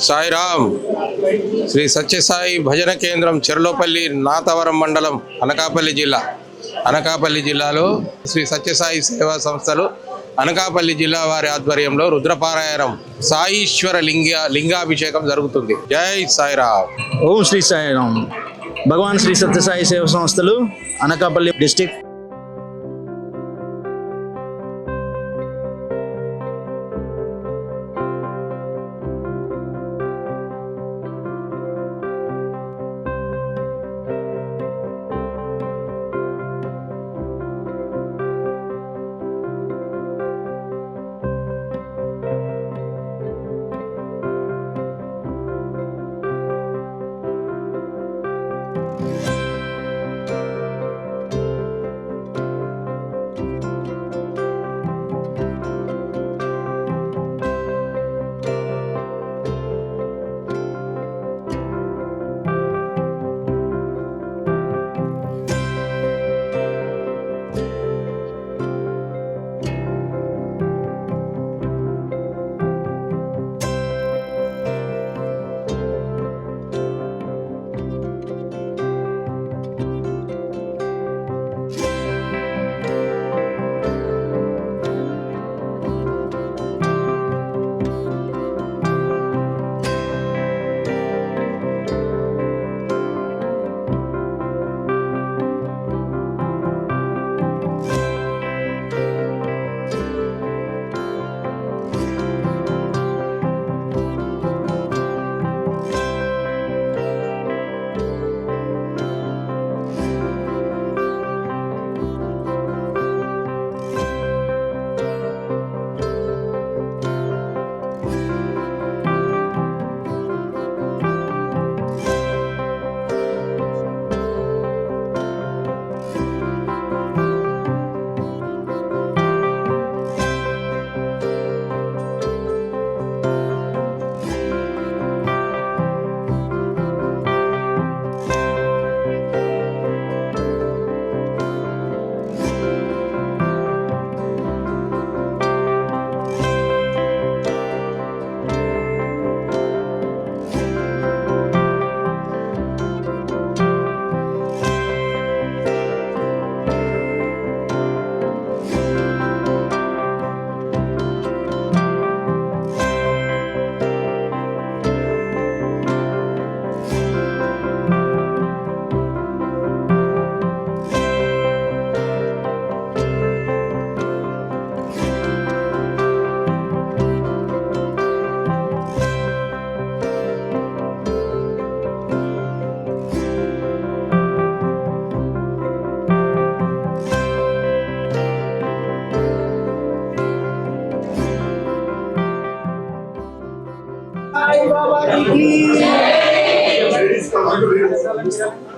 సాయిరామ్. శ్రీ సత్యసాయి భజన కేంద్రం చెర్లోపల్లి, నాతవరం మండలం, అనకాపల్లి జిల్లాలో శ్రీ సత్యసాయి సేవా సంస్థలు అనకాపల్లి జిల్లా వారి ఆధ్వర్యంలో రుద్రపారాయణం సాయీశ్వర లింగాభిషేకం జరుగుతుంది. జై సాయిరామ్. ఓం శ్రీ సాయిరామ్. భగవాన్ శ్రీ సత్యసాయి సేవా సంస్థలు అనకాపల్లి డిస్టిక్.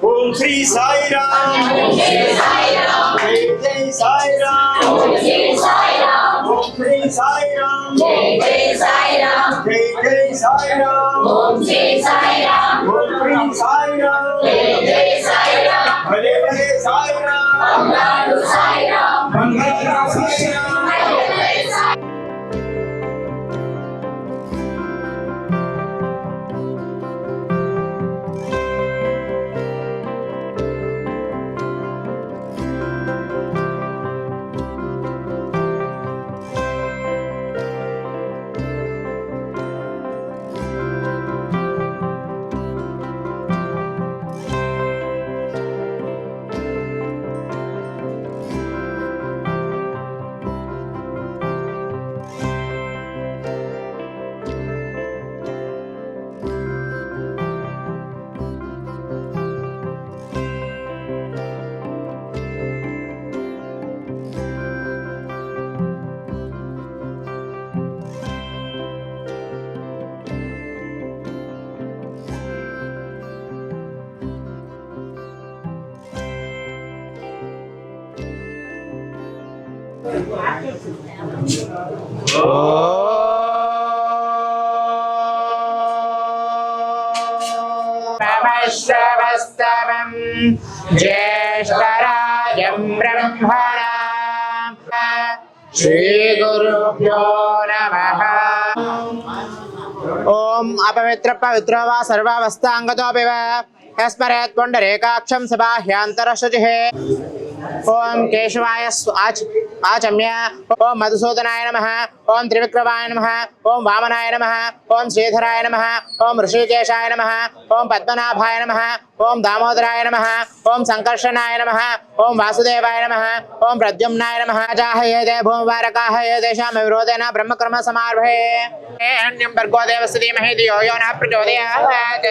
ओम श्री साईराम. जय साईराम. जय साईराम. जय साईराम. ओम श्री साईराम. जय साईराम. जय साईराम. ओम श्री साईराम. ओम श्री साईराम. जय साईराम. भले भले साईराम. मंगल साईराम. मंगल साईराम. नमस्तवस्तवं ज्येष्ठराजं ब्रह्मणा श्रीगुरुभ्यो नमः। ओम अपवित्र पवित्रो वा सर्वावस्थांगतोऽपि वा यस्मरेत् पुण्डरीकाक्षं सबाह्यान्तरशुचिः ओम केशवाय आचम्य ओम मधुसूदनाय नमः ओम त्रिविक्रमाय नमः ओम वामनाय नमः ओम श्रीधराय नमः ओम ऋषिकेशाय नमः ओम पद्मनाभाय नमः ओम दामोदराय नमः ओम संकर्षणाय नमः ओम वासुदेवाय नमः ओम प्रद्युम्नाय नमः जाहयेते भूमिवारकाः ये तेषां विरोधेन ब्रह्मकर्म समारभे अन्यं भर्गो देवस्य धीमहि धियो यो नः प्रचोदयात्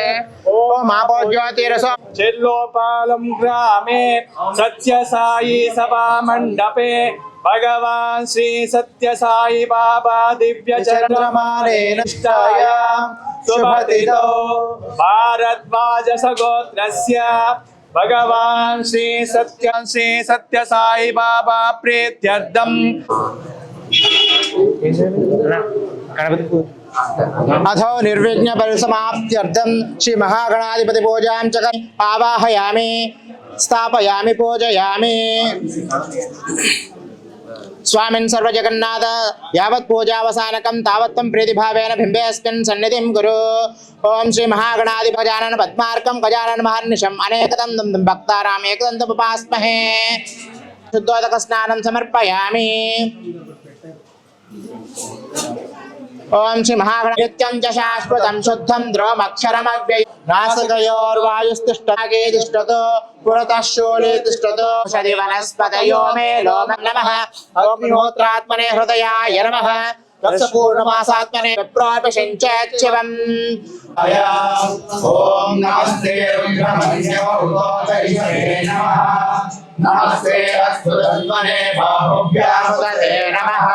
ओम आपो ज्योतिरसो చెల్లోపాలం గ్రామే సత్యసాయి సభా మండపే భగవాన్ శ్రీ సత్యసాయి బాబా దివ్య చంద్రమాలేన శుభతితో భారద్వాజ సగోత్రస్య భగవాన్ శ్రీ సత్యసాయి బాబా ప్రీత్యర్థం अथो निर्विघ्न परिसमाप्त्यर्थं श्री महागणाधिपति पूजां च आवाहयामि स्थापयामि पूजयामि स्वामिन् सर्वजगन्नाथ यावत् पूजावसानकं तावत् त्वं प्रीतिभावेन बिम्बेऽस्मिन् सन्निधिं कुरु ओम श्री महागणाधिपजानन पद्मार्कं गजानन महर्निशम् अनेकदं भक्तानाम् एकदन्तमुपास्महे शुद्धोदक स्नानं समर्पयामि ओम श्री महागणपत्यं च शाश्वतं शुद्धं द्रवमक्षरमव्यय नासिकयोर्वायुस्तिष्ठति तिष्ठतो पुरतः शूले तिष्ठतो औषधि वनस्पतयो मे लोमं नमः अग्निहोत्रात्मने हृदयाय नमः पूर्णमासात्मने विप्रोपिषिञ्चेच्छिवम् ओम नमस्ते रुद्रमन्योदये नमः नमस्ते अस्तुतन्वने बाहुभ्यामुदते नमः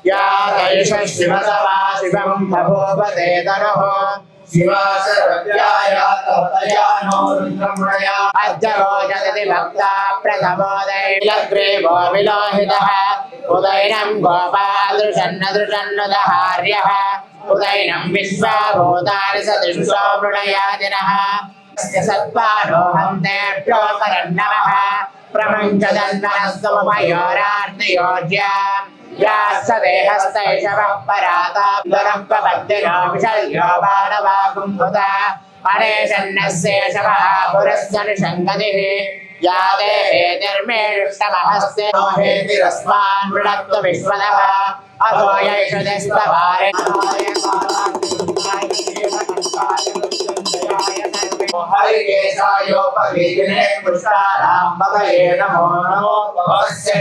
या दैश शिवसभा शिवं भगवते तनुः शिवा सर्वज्ञाया तवतया नो रुद्रमणया अद्यरोचति भक्ता प्रथमोदयग्रीवो विलोहितः उदयनं गोपादृशन्नदृशन्नुदहार्यः उदयनं विश्वाभूतानि सदृशो मृडयादिनः सत्पारोहं तेभ्यो परन्नमः प्रपञ्चदन्वनस्तमयोरार्णयोज्याम् यासदेहस्तैषवः पराताब्दरः प्रपद्यनो विशल्यो बाणवागुम्भुता अनेशन्नस्येषवः पुरस्य निषङ्गतिः या देहेतिर्मेष्टमहस्ते नो हेतिरस्मान् मृणत्व विश्वदः अथो यैषदिस्तवारे हरिकेशायोपवीतिने पुष्टानां पतये नमो नमो भवस्य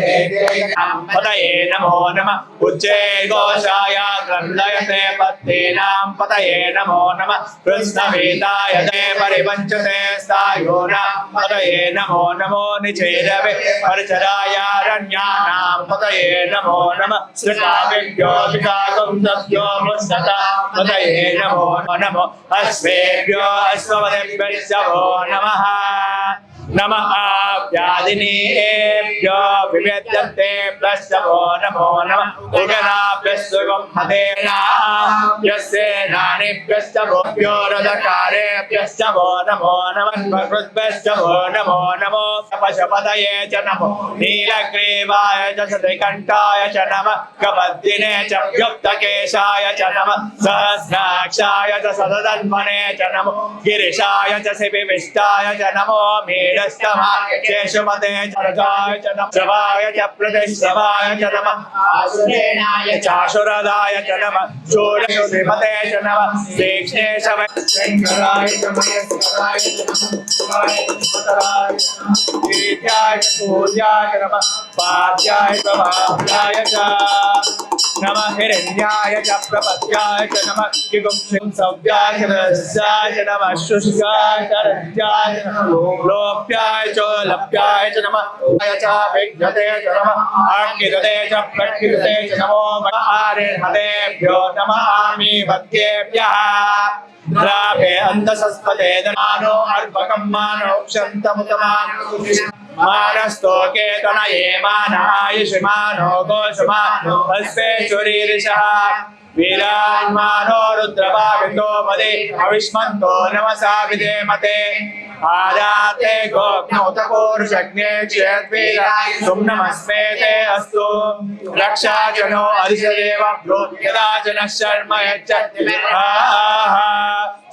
पतये नमो नमः उच्चैर्घोषाय क्रन्दयते पत्नीनां पतये नमो नमः कृष्णवेदाय ते परिपञ्चते स्थायोनां पतये नमो नमो निचेरवे परिचरायारण्यानां पतये नमो नमः श्रुताविभ्यो विकागं सत्यो मुष्टता पतये नमो नमो अश्वेभ्यो अश्ववदेभ्यो नमः नमः व्याधिनीभ्यो विवेद्यन्ते प्लश्चवो नमो नमः उगनाभ्यस्त्वं हतेनाभ्यस्तेनानिभ्यश्चवोभ्यो रदकारेभ्यश्चवो नमो नमः प्रकृद्भ्यश्चवो नमो नमो पशुपतये च नमो नीलग्रीवाय च श्रीकण्ठाय च नमः कपद्दिने च युक्तकेशाय च नमः सहस्राक्षाय च सदधन्वने च नमो गिरिशाय च शिविविष्टाय च नमो शेषुमते चरजाय च नमः श्रवाय च प्रतिश्रवाय च नमः आशुरेणाय च आशुरदाय च नमः शूरशुधिमते च नमः तीक्ष्णेशवै शङ्कराय च महेश्वराय च नमः वीर्याय च सूर्याय च नमः पाद्याय च महाभ्याय च नमः हिरण्याय च प्रपद्याय च नमः किगुंसव्याय च रस्याय च नमः शुष्काय च रज्याय च नमः लोप्याय च लप्याय च नमः च विघ्नते च नमः आज्ञिते च प्रज्ञिते च नमो महारेभ्यो नमः आमि भक्तेभ्यः द्रापे अंधसस्पते दनानो अर्भकं मानो क्षन्तमुतमानो मानस्तोके तनये मानायुषमानो गोषमानो हस्ते चुरीर्षः वीरान्मानो रुद्रभावितो मदे अविष्मन्तो नमसा विधेमते आदाते गोप्नोतपूर्षज्ञे क्षेत्वीरा सुम्नमस्मे ते अस्तु रक्षाजनो अधिशदेव प्रोत्यदाचनः शर्म यच्छति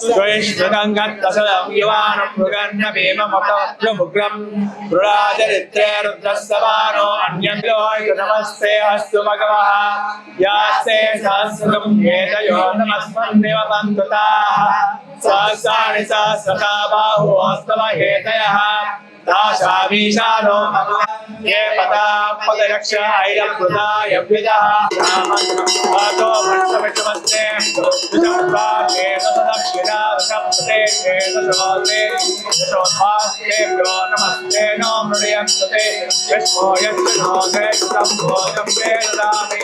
स्वैश्वगङ्गत्तसदं युवानं मृगन्न भीममतमुग्रं रुराजरित्रे रुद्रस्तवानो अन्यम्लोय नमस्ते अस्तु भगवः यास्ते सहस्रं हेतयो नमस्मन्देव बन्धुताः सहस्राणि सहस्रता बाहो अस्तव हेतयः दाशामीशानो ये पता पदरक्ष ऐरकृताय विदः आतो भट्टविष्णुमस्ते विजम्बाके तदक्षिणा वशप्ते दशोते दशोद्भास्तेभ्यो नमस्ते नो मृडयन्तते विष्णो यज्ञनोते सम्भोजं मे ददामि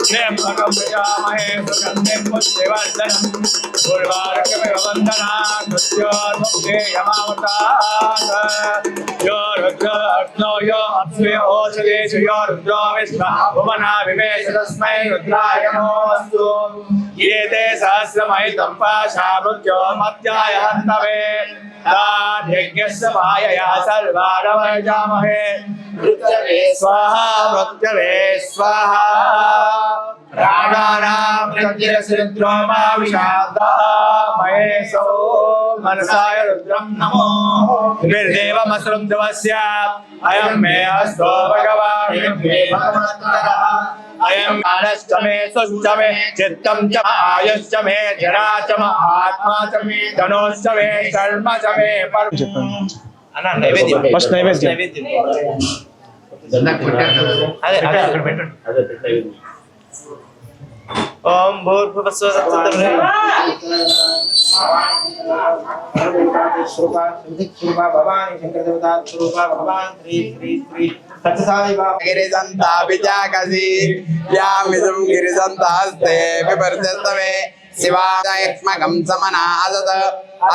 त्र्यम्बकं यजामहे सुगन्धिं पुष्टिवर्धनम् उर्वारुकमिव वन्दना कृत्योर्मुक्ते यमावतात् यो रुद्र अग्नो यो अप्सुय ओषधेषु यो रुद्रो विश्वा भुवना विवेश तस्मै रुद्राय नमोऽस्तु ये ते सहस्रमहितं पाशा मृत्यो मध्याय हन्तवे तान्यज्ञस्य मायया सर्वारवजामहे मृत्यवे स्वाहा प्राणानां प्रत्यरसरुद्रो मा विषादा महेशो मनसाय रुद्रं नमो निर्देवमसरुद्रवस्य अयं मे अस्तो भगवान् मे भगवत्तरः अयं मानश्च मे सुश्च मे चित्तं च आयुश्च मे जरा च म आत्मा च मे धनुश्च मे कर्म च मे अన్న నైవేద్యం ఫస్ట్ నైవేద్యం అదే అక్కడ పెట్టండి ओम भूर्भुवस्सुः स्वरूपा स्वरूपा भवानी शंकर देवता स्वरूपा भगवान श्री श्री श्री सत्साई बाबा गिरिजंता विजागसी यामिदं गिरिजंतास्ते विपर्जस्तवे शिवायक्ष्मकं समनादत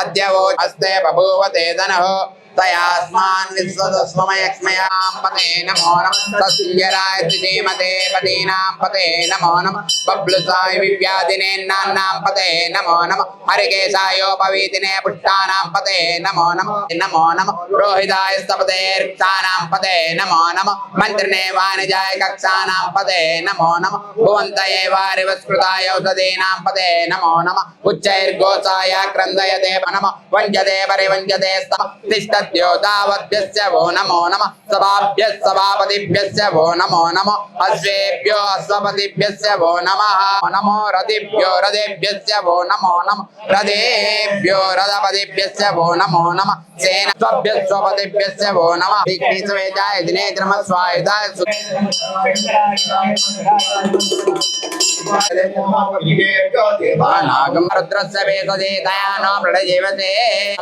अद्यवो अस्ते बभूवते धनः तयास्मान् विश्वतस्मयक्ष्मयां पते नमो नमः तस्यराय श्रीमते पतीनां पते नमो नमः बब्लुसाय विव्याधिनेन्नान्नां पते नमो नमः हरिकेशायोपवीतिने पुष्टानां पते नमो नमः नमो नमः रोहिताय स्तपतेर्क्षानां पते नमो नमः मन्त्रिणे वाणिजाय कक्षानां पते नमो नमः भुवन्तये वारिवस्कृताय औषधीनां पते नमो नमः उच्चैर्घोषाय क्रन्दयते नमः वञ्जते परिवञ्जते स्तः द्योतावद्भ्यस्य वो नमो नमः सभाभ्यः सभापतिभ्यस्य वो नमो नमः अश्वेभ्यो अश्वपतिभ्यस्य वो नमः नमो रथिभ्यो रथेभ्यस्य वो नमो नमः रथेभ्यो रथपतिभ्यस्य वो नमो नमः सेनाभ्यः स्वपतिभ्यस्य वो नमः विघ्नेश्वराय दिने क्रमस्वायुधाय नागं रुद्रस्य वेदे दयानो प्रलयेवते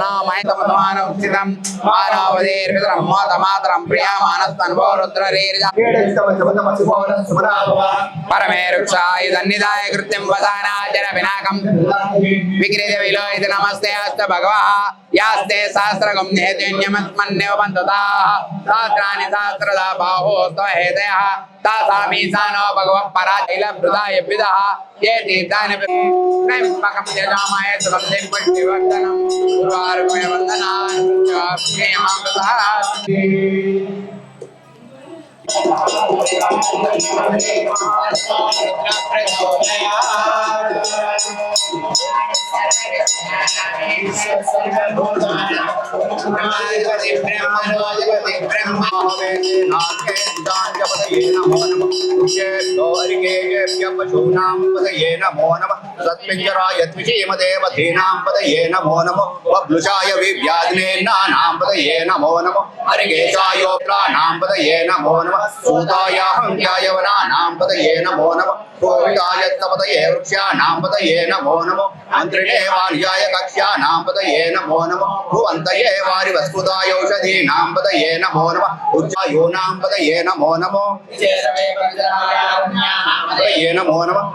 नामयतमतमानं स्थितं मानवदेर्विदं मातमातरं प्रियामानस्तन्वो रुद्ररेर्जा परमे रुक्षाय धन्यदाय कृत्यं वदानाचर विनाकं विक्रीय विलोहित नमस्ते अस्तु भगवः यास्ते सहस्रगं नेतुन्यमस्मन्नेव बन्धुताः सहस्राणि सहस्रदा बाहो स्वहेतयः तासामीशानो भगवः पराचैल वृदाय विदः ये तीर्थानि त्रयम्बकं यजामहे सुगन्धिं पुष्टिवर्धनं उर्वारुकमिव वन्दनान् सत्पिंजराय द्विषीमदेवधीनां पतये नमो नमः बब्लुषाय विव्याधिनेन्नानां पतये नमो नमः हरिकेशायोप्राणां पतये नमो नमः सूताय हंत्याय वनानां पतये नमो नमः गोविताय तपतये वृक्षाणां पतये नमो नमः मन्त्रिणे वार्याय कक्ष्याणां पतये नमो नमः भुवन्तये वारिवस्कृताय औषधीनां पतये नमो नमः उच्चायोनां पतये नमो नमः पतये नमो नमः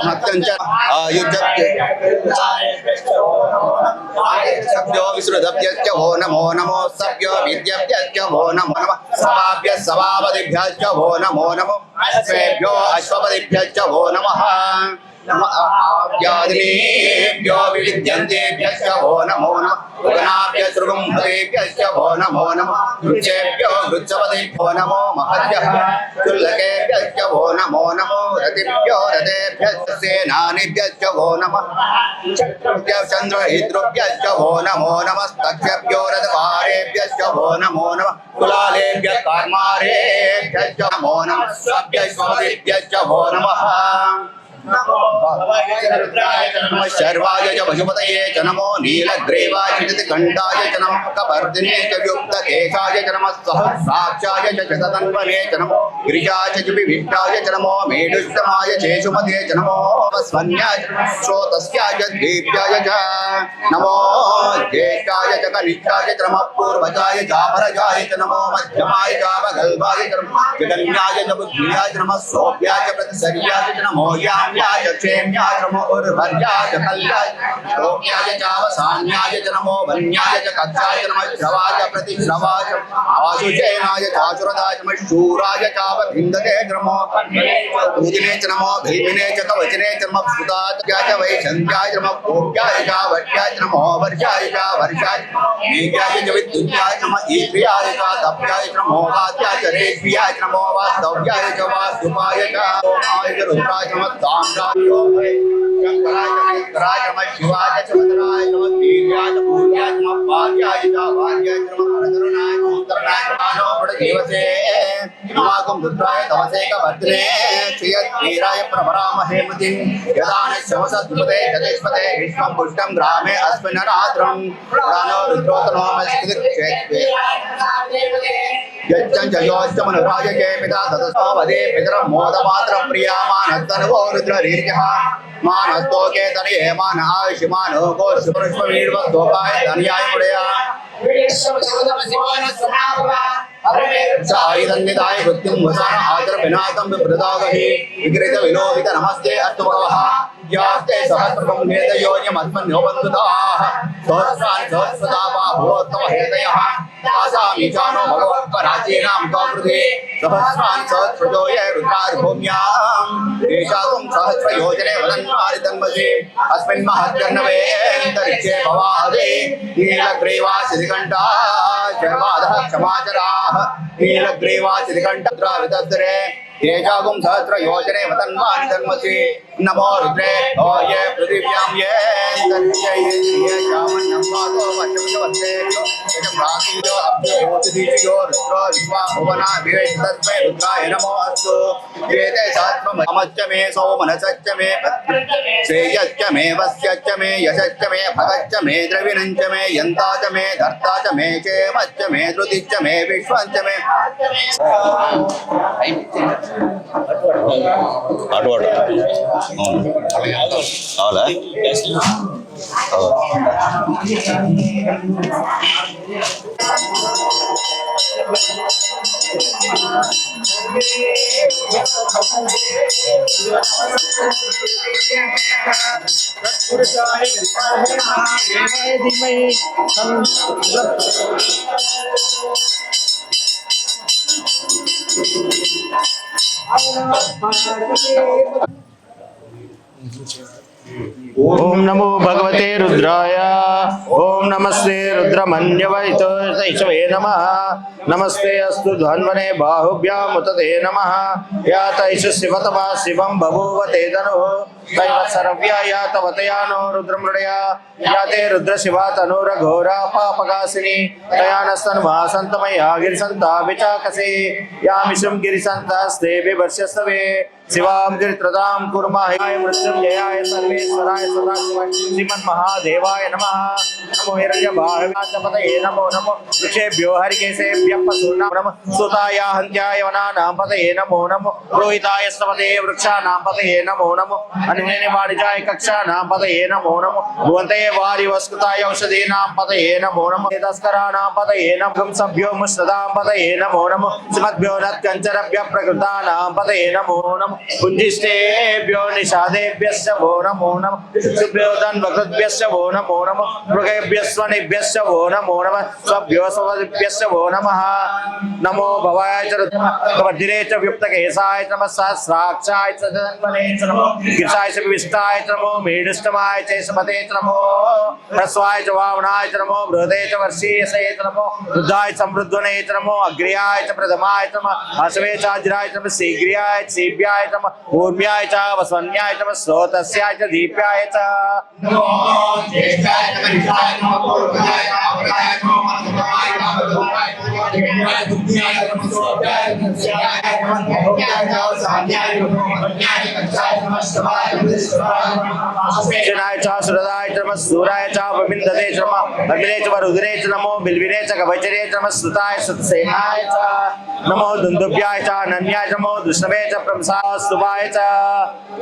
मत्तञ्च सभ्यो विश्रुतभ्यश्च वो नमो नमो सभ्यो विद्यभ्यश्च वो नमो नमः सभाभ्यः सभापतिभ्यश्च वो नमो नमो अश्वेभ्यो अश्वपतिभ्यश्च वो नमः व्यादिनेभ्यो विविध्यन्तेभ्यश्च वो नमो नमः गणाभ्यश्रुगुम्भतेभ्यश्च वो नमो नमः वृक्षेभ्यो वृक्षपतेभ्यो नमो महद्यः चुल्लकेभ्यश्च वो नमो नमो रतिभ्यो रथेभ्यश्च सेनानिभ्यश्च वो नमः चन्द्रहिद्रुभ्यश्च वो नमो नमः तक्षभ्यो रथभारेभ्यश्च वो नमो नमः कुलालेभ्यः कर्मारेभ्यश्च नमो नमः स्वभ्यश्च वो नमः शर्वाय च पशुपतये च नमो नीलग्रीवाय च कंठाय च नमः कपर्दिने च युक्तकेशाय च नमः सहस्राक्षाय च शततन्वने च नमो गिरिजाय च विविष्टाय च नमो मेढुष्टमाय चेषुमते च नमो स्वन्याय श्रोतस्याय च दीप्याय च नमो ज्येष्ठाय च कनिष्ठाय च नमः पूर्वजाय च परजाय च नमो मध्यमाय च वगल्भाय च नमः जगन्याय च बुद्ध्याय च नमः सोभ्याय च प्रतिसर्याय च नमो याम्याय क्षेम्याय च नमो उर्वर्याय च कल्याय श्लोक्याय च अवसान्याय च नमो वन्याय च कक्षाय च नमः श्रवाय प्रतिश्रवाय च आशुचेनाय च आशुरदाय च शूराय च अवभिन्दते च नमो पूजिने च नमो भीमिने च कवचने च नमः सुताय च वैशन्त्याय च नमः भोग्याय च वर्ष्याय च नमो वर्षाय च वर्षाय वीर्याय च विद्युत्याय च नमः ईन्द्रियाय च तप्याय च नमो वात्याय च रेष्म्याय च नमो वास्तव्याय च वास्तुपाय च ओमाय च रुद्राय च नमः ताम्राय शंकराय च शंकराय च नमः शिवाय च चन्द्राय च नमः वीर्याय च पूर्याय च नमः वार्याय च वार्याय च नमः अनन्तरनाय च उत्तरनाय च मानो पडदेवसे नमागं रुद्राय तमसे कभद्रे श्रियद्वीराय प्रभरामहे मतिं यदा न शवसद्भुते चतुष्पदे विश्वं पुष्टं ग्रामे अस्मिन् रात्रं प्राणो रुद्रोतनोमस्कृत्येत्वे यच्चं जयोश्च मनुराज के पिता ततस्वदे पितरं मोदमात्रं प्रियामानस्तनुवो रुद्ररीर्यः मानस्तो के तनये मान आयुष्मान को शुभ्रष्पवीर्वस्तोकाय धन्याय मुड़या चायिदन्निदाय वृत्तिं वसान आदर विनाशं विप्रदागहि विकृत विलोहित नमस्ते अस्तु भगवः यास्ते सहस्रकं वेदयोन्यमस्मन्योबन्धुताः सहस्रान् सहस्रता बाहुवोत्तम हेतयः तासामि चानो भगवत्पराचीनां काकृते सहस्रान् सहस्रजो ये रुद्रार्भूम्याम् एषातुं सहस्रयोजने वदन्मारि तन्मसि अस्मिन् महद्गर्णवे अन्तरिक्षे भवादे नीलग्रीवासिधिकण्ठा शर्वादः क्षमाचराः नीलग्रीवासिधिकण्ठद्रावितस्रे तेजागुं सहस्रयोजने वदन्मानि तन्मसि नमो रुद्रे ये पृथिव्यां ये तर्जये श्यामन्नं पादो वशवते रात्रियो अभ्योतिदियो रुद्रो विश्वा भुवना विवेशतस्मै रुद्राय नमो अस्तु वेदे सात्वम् अमच्च मे सोमनसच्च मे श्रेयश्च मे वस्यश्च मे यशश्च मे भगश्च मे द्रविणञ्च मे यन्ता च मे धर्ता च मे क्षेमश्च मे धृतिश्च मे विश्वञ्च मे ओम नमो भगवते रुद्राय ओम नमस्ते रुद्रमन्यवैतैषवे नमः नमस्ते अस्तु धन्वने बाहुभ्यां उतते नमः या तैष शिवतमा शिवं बभूव ते धनुः तैव सर्व्या या तवतया नो रुद्रमृडया या ते रुद्रशिवा तनुरघोरा पापकासिनी तया नस्तन्वासन्तमया गिरिसन्ता विचाकसे यामिषुं गिरिसन्तास्ते बिभर्ष्यस्तवे शिवां गिरित्रदां कुर्महे मृत्युंजयाय सर्वेश्वराय सदाशिवाय श्रीमन्महादेवाय नमः नमो हिरण्यबाहुपतये नमो नमो वृक्षेभ्यो हरिकेशेभ्यः पशूनां नमः सुताया हन्त्याय वनानां पतये नमो नमो रोहिताय स्तपते वृक्षाणां पतये नमो नमो अन्वेने वाणिजाय कक्षाणां पतये नमो नमो भुवन्ते वारिवस्कृताय औषधीनां पतये नमो नमो तस्कराणां पतये नमो सभ्यो मुष्टदां पतये नमो नमो श्रीमद्भ्यो नत्कञ्चरभ्यः प्रकृतानां पतये नमो नमो पुञ्जिष्टेभ्यो निषादेभ्यश्च वो नमो नमः शुभ्यो धन्वकृद्भ्यश्च वो नमो नमः मृगेभ्यस्वनिभ्यश्च वो नमो नमः स्वभ्यो स्वदिभ्यश्च वो नमः नमो भवाय च वज्रे च व्युक्तकेशाय च नमः सहस्राक्षाय च धन्वने च नमः गिरिशाय च विष्टाय च नमो मेढुष्टमाय च समते च नमो ह्रस्वाय च वामनाय च नमो बृहदे च वर्षीयसे च नमो रुद्राय समृद्धने च नमो अग्र्याय च प्रथमाय च नमः हसवे च अज्राय च नमः शीघ्र्याय च शीभ्याय च नमः ऊर्म्याय च वसन्याय च नमः स्रोतस्याय च दीप्याय च नमो ज्येष्ठाय च कनिष्ठाय नमो पूर्वजाय नमो अग्रजाय नमो मनोजवाय नमो दुर्गाय नमो दिव्याय दुर्गाय नमो सोत्याय नमो शिवाय नमो भोगाय नमो सान्याय नमो अन्याय कक्षाय नमो शिवाय नमो शिवाय नमो जनाय च सुरदाय च नमः सूराय च विंदते च नमः अग्ने च वरुदने च नमो बिल्विने च कवचरे च नमः सुताय सुतसेनाय च नमो दुन्दुभ्याय च अनन्याय च नमो दुष्णवे च प्रंसास्तुवाय च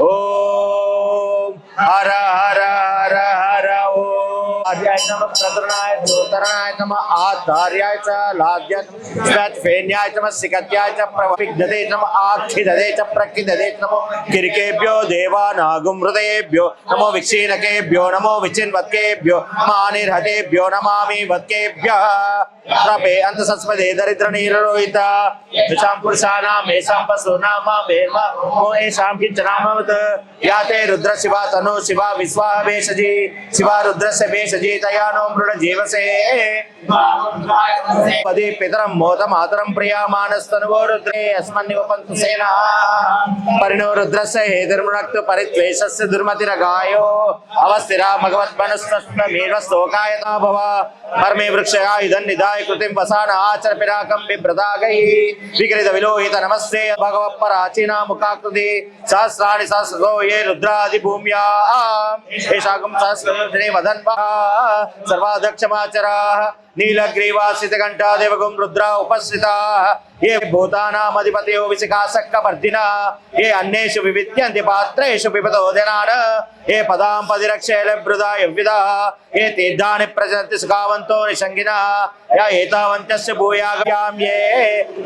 ओम हर हर हर हर ओम आद्याय च नमः प्रतरणाय दोतरणाय च नमः आधार्याय च लाद्याय च नमः फेन्याय च नमः सिकत्याय च प्रविग्धते च नमः आक्षिदते च प्रकिदते च नमो किरकेभ्यो देवानागुं हृदयेभ्यो नमो विक्षीणकेभ्यो नमो विचिन्वत्केभ्यो मानिर्हतेभ्यो नमामि वत्केभ्यः रपे अंतसस्पदे दरिद्र नीररोहित येषां पुरुषाणां येषां पशूनां भेर्म मो येषां किञ्चनामवत् या ते रुद्र शिवा तनु शिवा विश्वा भेषजी शिवा रुद्रस्य भेषजी तया नो मृड जीवसे पदे पितरं मोत मातरं प्रिया मानस्तनुवो रुद्रे अस्मन्निवपन्तु सेना परिणो रुद्रस्य हेतिर्मृणक्तु परित्वेषस्य दुर्मतिरगायो अवस्थिरा भगवद्मनस्तस्ममेवस्तोकायता भव परमे वृक्षया इदन्निदाय कृतिं वसान आचर पिराकं बिभ्रदागै विकृत विलोहित नमस्ते भगवत्पराचीना मुखाकृति सहस्राणि सहस्रो ये रुद्रादि भूम्या एषाकं सहस्रदिने वदन्वा सर्वाध्यक्षमाचराः नीलग्रीवासितघण्टा देवगुं रुद्रा उपस्थिताः ये भूतानामधिपतयो विशिखासक्कपर्दिना ये अन्येषु विविद्यन्ते पात्रेषु पिबतो जनान् ये पदां पदिरक्षैलभृदा यव्विदाः ये तीर्थानि प्रचलन्ति सुखावन्तो निषङ्गिनः या एतावन्तस्य भूयागां ये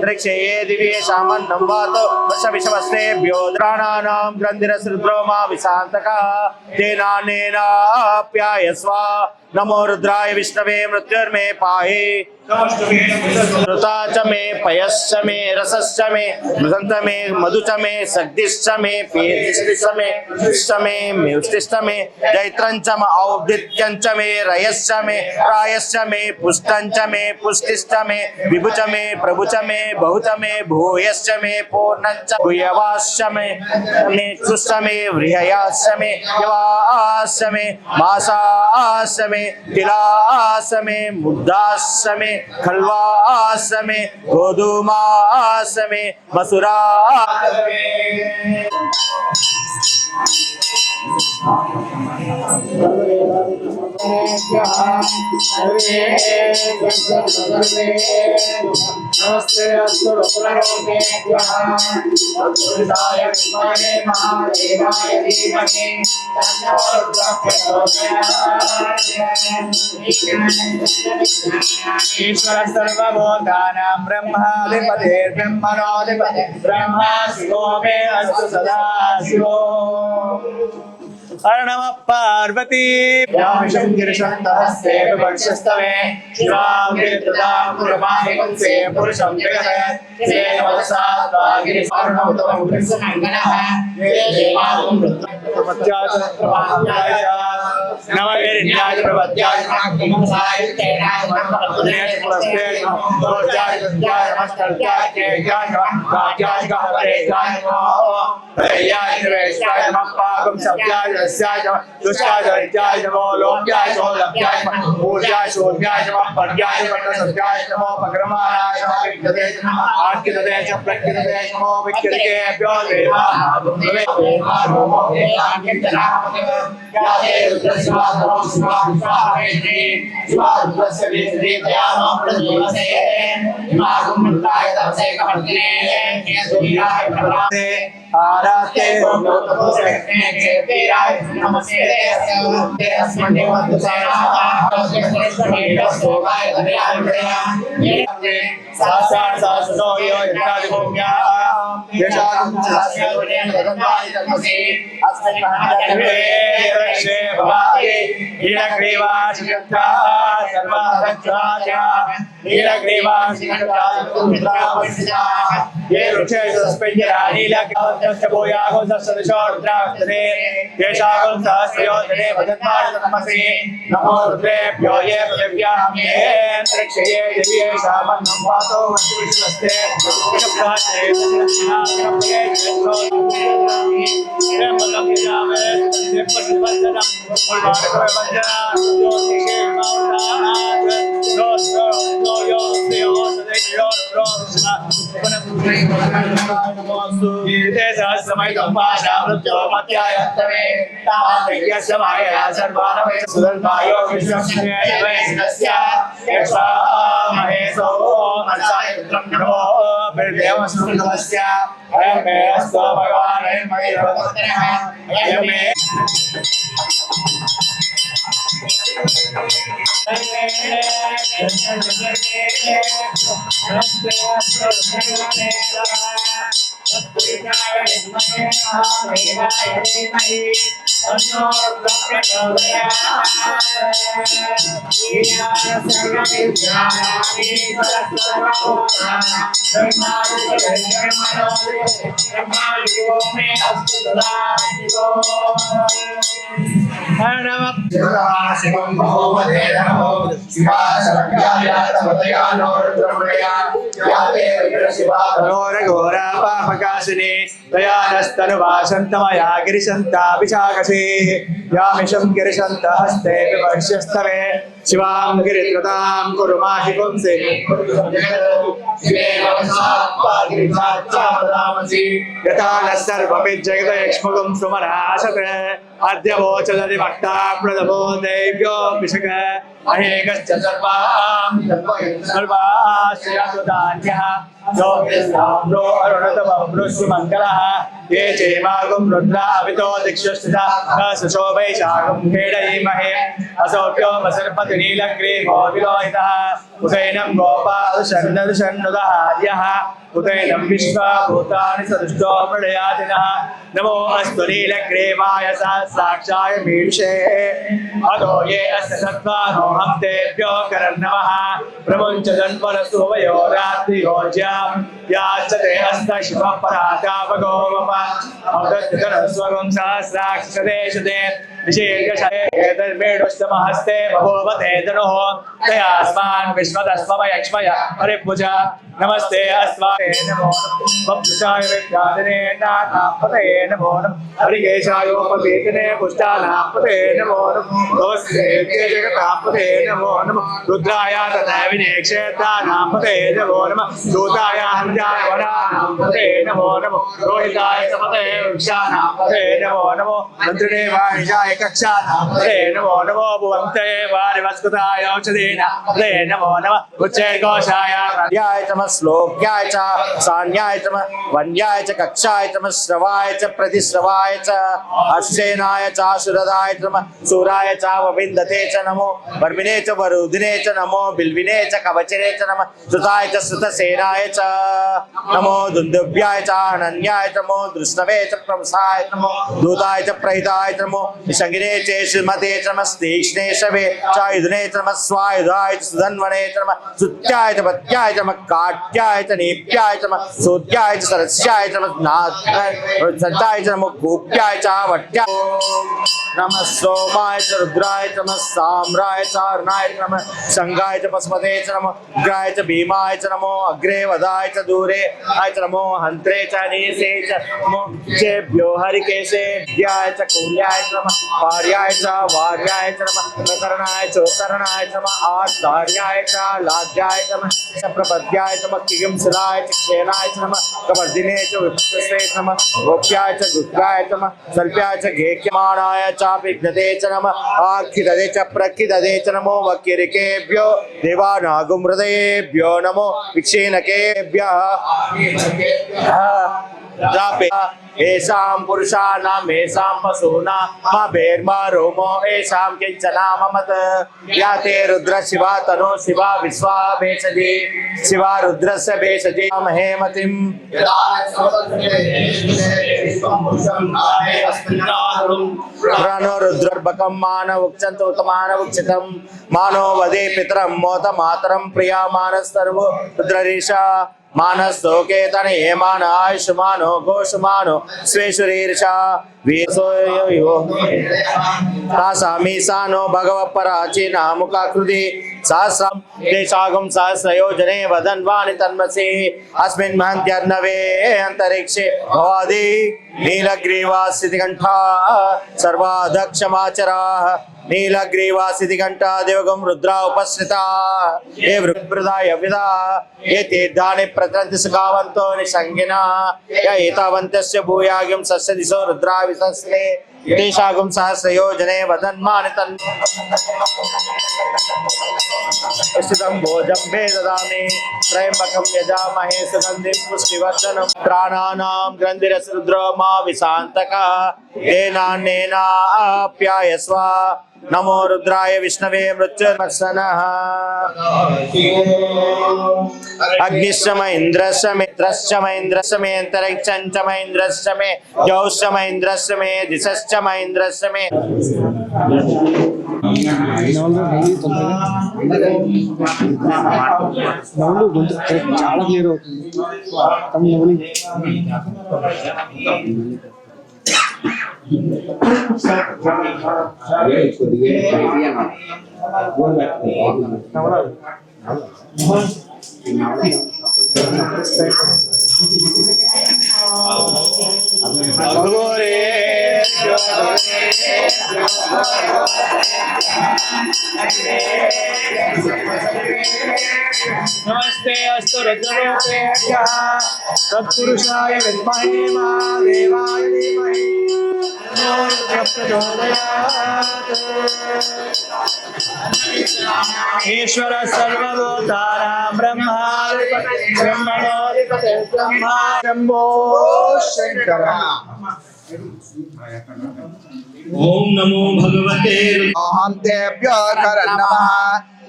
दृक्षे ये दिव्ये सामन्नं वातो वशविषवस्तेभ्यो द्राणानां ग्रन्थिरसरुद्रो मा विशान्तकः तेनानेनाप्यायस्व नमो रुद्राय विष्णवे मृत्युर्मे पाहि ऋता च मे पयश्च मे रसश्च मे मृदन्त मे मधु च मे सग्दिश्च मे पीतिश्च मे उष्टिश्च मे उष्टिश्च मे जैत्रञ्च मे औदित्यञ्च मे रयश्च मे रायश्च मे पुष्टञ्च मे पुष्टिश्च मे विभुच मे प्रभुच मे बहुच मे भूयश्च मे पूर्णञ्च भूयवाश्च मे नेतुश्च मे व्रीहयाश्च मे यवाश्च मे मासाश्च मे तिलाश्च मे मुद्दाश्च मे खल्वाश्च मे गोधूमाश्च मे मसुरा नमस्ते अस्तु रुद्रलोकेभ्यः रुद्राय विद्महे महादेवाय धीमहि तन्नो रुद्रः प्रचोदयात् ईश्वर सर्वभूतानां ब्रह्माधिपतिर्ब्रह्मणोऽधिपतिः ब्रह्मा शिवो मे अस्तु सदा शिवो हर नमः पार्वती व्यामिषं गिरिशन्तहस्ते विभक्षस्तवे शिवां गिरितदां पुरमाहिंसे पुरुषं जगत् से वत्सात्वा गिरिसार्णवतमं कृष्णमङ्गलः ये देवागुं रुद्रपत्याचन्द्रमाह्याय नवगिरिन्याय प्रपत्याय नागुंसाय तेनाय मनोपद्नेय पुरस्ते भोजाय विद्याय नमस्कृत्याय केयाय कात्याय गहवरेयाय नमो प्रयाय निवेशाय नमः पाकं सत्याय रस्याय नमः दुष्टाय दरिद्राय नमो लोक्याय नमो लभ्याय नमः पूज्याय शून्याय नमः पद्याय पट्टसत्याय नमो पक्रमाणाय नमः विद्यते नमः आर्कितते च प्रकृतते नमो विकृतेभ्यो देवाः भुवने देवारोमो देवांकितनामते याते रुद्रशिवा नमो शिवा विश्वाहेति शिवा रुद्रस्य विश्रीतया नमो प्रजीवसे इमागुं मृताय तपसे कपर्दिने केतुराय प्रभ्राते आराते लोकभूषणे क्षेत्रीराय नमस्ते ते अस्मन्देवन्तसेनाः साक्षात् शासनो यो यज्ञादिभूम्या यशागुं शास्त्रोनेन ददन्तानि तन्मसि अस्मिन् महाजन्मे रक्षे भवामि नीलग्रीवाशिखण्डा सर्वाधक्षाः नीलग्रीवाशिखण्डा ये वृक्षेषु सस्पेन्यराणि लग्नवन्तश्च भूयागो सस्सदृशो रुद्रावस्तने येषागो सहस्रयोजने वदन्मानतमसि नमो रुद्रेभ्यो ये पृथिव्यामे अंतरिक्षये दिव्ये शामन्नं वातो वस्तुविश्वस्ते विषप्राचे सन्नस्नाग्रप्रे चेष्टो ब्रह्मदं यामे सिद्धपतिवन्दनं उल्वाडकवन्दना ज्योतिषे मौलानाथ ज्योतिषो यो देवो सदैव रोषना उपनमस्तु ये सहस्रमयं पाशावृत्यो मध्यायन्तमे तामयस्य माया सर्वानवे सुदर्भायो विश्वस्य यक्षा महेशो मनसाय रुद्रं नमो बिर्देवस्तुतमस्य अयमे अस्तु भगवान् अयमे भगवतः अयमे शिवं भगवते नमो शिवासर्व्यायातवतयानो रुद्रमृडया याते रुद्रशिवा घोरा पापकाशिनी दयानस्तनुवासन्तमया गिरिशन्ताभिषाकशी यामिषं गिरिशन्त हस्ते विवर्ष्यस्तवे शिवां गिरित्रतां कुरु माहि पुंसि यथा न सर्वपि जगदयक्ष्मुखं सुमनाशते अद्य वोचदति भक्ता प्रदभो देव्यो विशक अहेकश्च सर्वाश्रयसुधान्यः ो अरुणतमृष्टिमङ्गलः ये चेमागुं रुद्रा अवितो दिक्षुस्थिता सुशोभैषागुं खेडयीमहे असौख्यो वसर्पति नीलग्रीवो विलोहितः उदैनं गोपादुषन्नुदहार्यः उदैनं विश्वभूतानि सदुष्टो मृडयातिनः नमो अस्तु नीलग्रीवाय साक्षाय मीडुषे अतो ये अस्य सत्त्वानोऽहं तेभ्यो करन्नमः प्रमुञ्चदन्वरसु वयो रात्रियोज्यां याचते हस्त शिवः परातापगोमप अवदत्यधनस्वगं सहस्राक्षसदेशते विशेषमेडुष्टमहस्ते बभूवते धनुः तयास्मान् विश्वदस्ममयक्ष्मय हरिभुज नमस्ते अस्माते नमो वपुषाय विद्यादिने नानापते नमो नमः हरिकेशायोपवेतने पुष्टानापते नमो नमः जगतापते नमो नमः रुद्राय तदैविने क्षेत्रानापते नमो नमः दूताय हन्याय वरानापते नमो नमः रोहिताय सपते वृक्षानापते नमो नमो मन्त्रिदेवाय कक्षानापते नमो नमो भुवन्ते वारिवस्कुताय औषधीनापते नमो नमः उच्चैर्घोषाय श्लोक्याय च सान्याय च वन्याय च कक्षाय च श्रवाय च प्रतिश्रवाय च अश्वेनाय च सुरदाय च सूराय च वविन्दते च नमो वर्मिने च वरुदिने च नमो बिल्विने च कवचिने च नमः श्रुताय च श्रुतसेनाय च नमो दुन्दुभ्याय च अनन्याय च नमो दृष्णवे च प्रवसाय च नमो दूताय च प्रहिताय च नमो निषङ्गिने च श्रीमते च नमः तीक्ष्णे शवे च युधने च नमः स्वायुधाय च सुधन्वने च नमः सुत्याय च पत्याय च नमः काट्याय च नीप्याय च नमः सोत्याय च सरस्याय च नमः संताय च नमः गोप्याय च वट्याय नमः सोमाय च रुद्राय च नमः साम्राय च अर्णाय च नमः संगाय च पस्मते च नमः उग्राय च भीमाय च नमो अग्रे वदाय च दूरे आय च नमो हन्त्रे च नीसे च नमो चेभ्यो हरिकेशेभ्याय च कूल्याय च नमः पार्याय च वार्याय च नमः प्रकरणाय च उत्तरणाय च नमः आर्तार्याय च लाज्याय च नमः प्रपद्याय च नमः किगंसराय च क्षेनाय च नमः कवर्दिने च विपस्ते च नमः गोप्याय च गुप्याय च नमः सल्प्याय च घेक्यमाणाय च विघ्नते च नमः आखिदते च प्रखिदते च नमो वकिरिकेभ्यो देवानागुं हृदयेभ्यो नमो विक्षेणकेभ्यः येषां पुरुषाणाम् येषां पशूनां मा भेर्मा रोमो येषां किञ्चनाममत या ते रुद्र शिवा तनो शिवा विश्वा भेषजे शिवा रुद्रस्य भेषजे हेमतिं प्रणो रुद्रोर्बकं मानवुक्षन्तु मानवुक्षितं मानो वदे पितरं मोत मातरं प्रिया मानस्तर्वो रुद्ररीशा मानस्तोके तने मान आयुष्मानो घोषमानो स्वेश्वरीर्षा वीरसोयो तासामीसानो भगवत्पराचीना मुखाकृति सहस्रं देशागम सहस्रयोजने वदन्वानि तन्मसि अस्मिन् महन्त्यर्णवे अंतरिक्षे भवादि नीलग्रीवासितिकण्ठा सर्वादक्षमाचराः नीलग्रीवासितिकण्ठा देवगं रुद्रा उपस्थिता ये वृप्रदाय विदा ये तीर्थानि प्रतन्ति सुखावन्तो निसंगिना य एतावन्तस्य भूयागं सस्य दिशो रुद्रा विसस्ते देशागं सहस्रयोजने वदन्मानि तन् स्थितं भोजं मे ददामि त्रयम्बकं यजामहे सुगन्धिं पुष्टिवर्धनं प्राणानां ग्रन्थिरसरुद्रो मा विशान्तकः येनान्नेनाप्यायस्व नमो रुद्राय विष्णवे मृत्युर्मत्सनः अग्निश्च म इंद्रश्च मित्रश्च म इंद्रश्च मे अंतरिक्षं च म इंद्रश्च मे जौश्च म इंद्रश्च मे दिशश्च म इंद्रश्च मे చాలా క్లియర్ అవుతుంది తమిళ नमस्ते अस्तु रुद्ररूपेभ्यः तत्पुरुषाय विद्महे महादेवाय धीमहि तन्नो रुद्रः प्रचोदयात्। ईश्वर सर्वभूतानां ब्रह्माधिपते ब्रह्मा शम्भो शंकर। ओम नमो भगवते महान्तेभ्यो कर नमः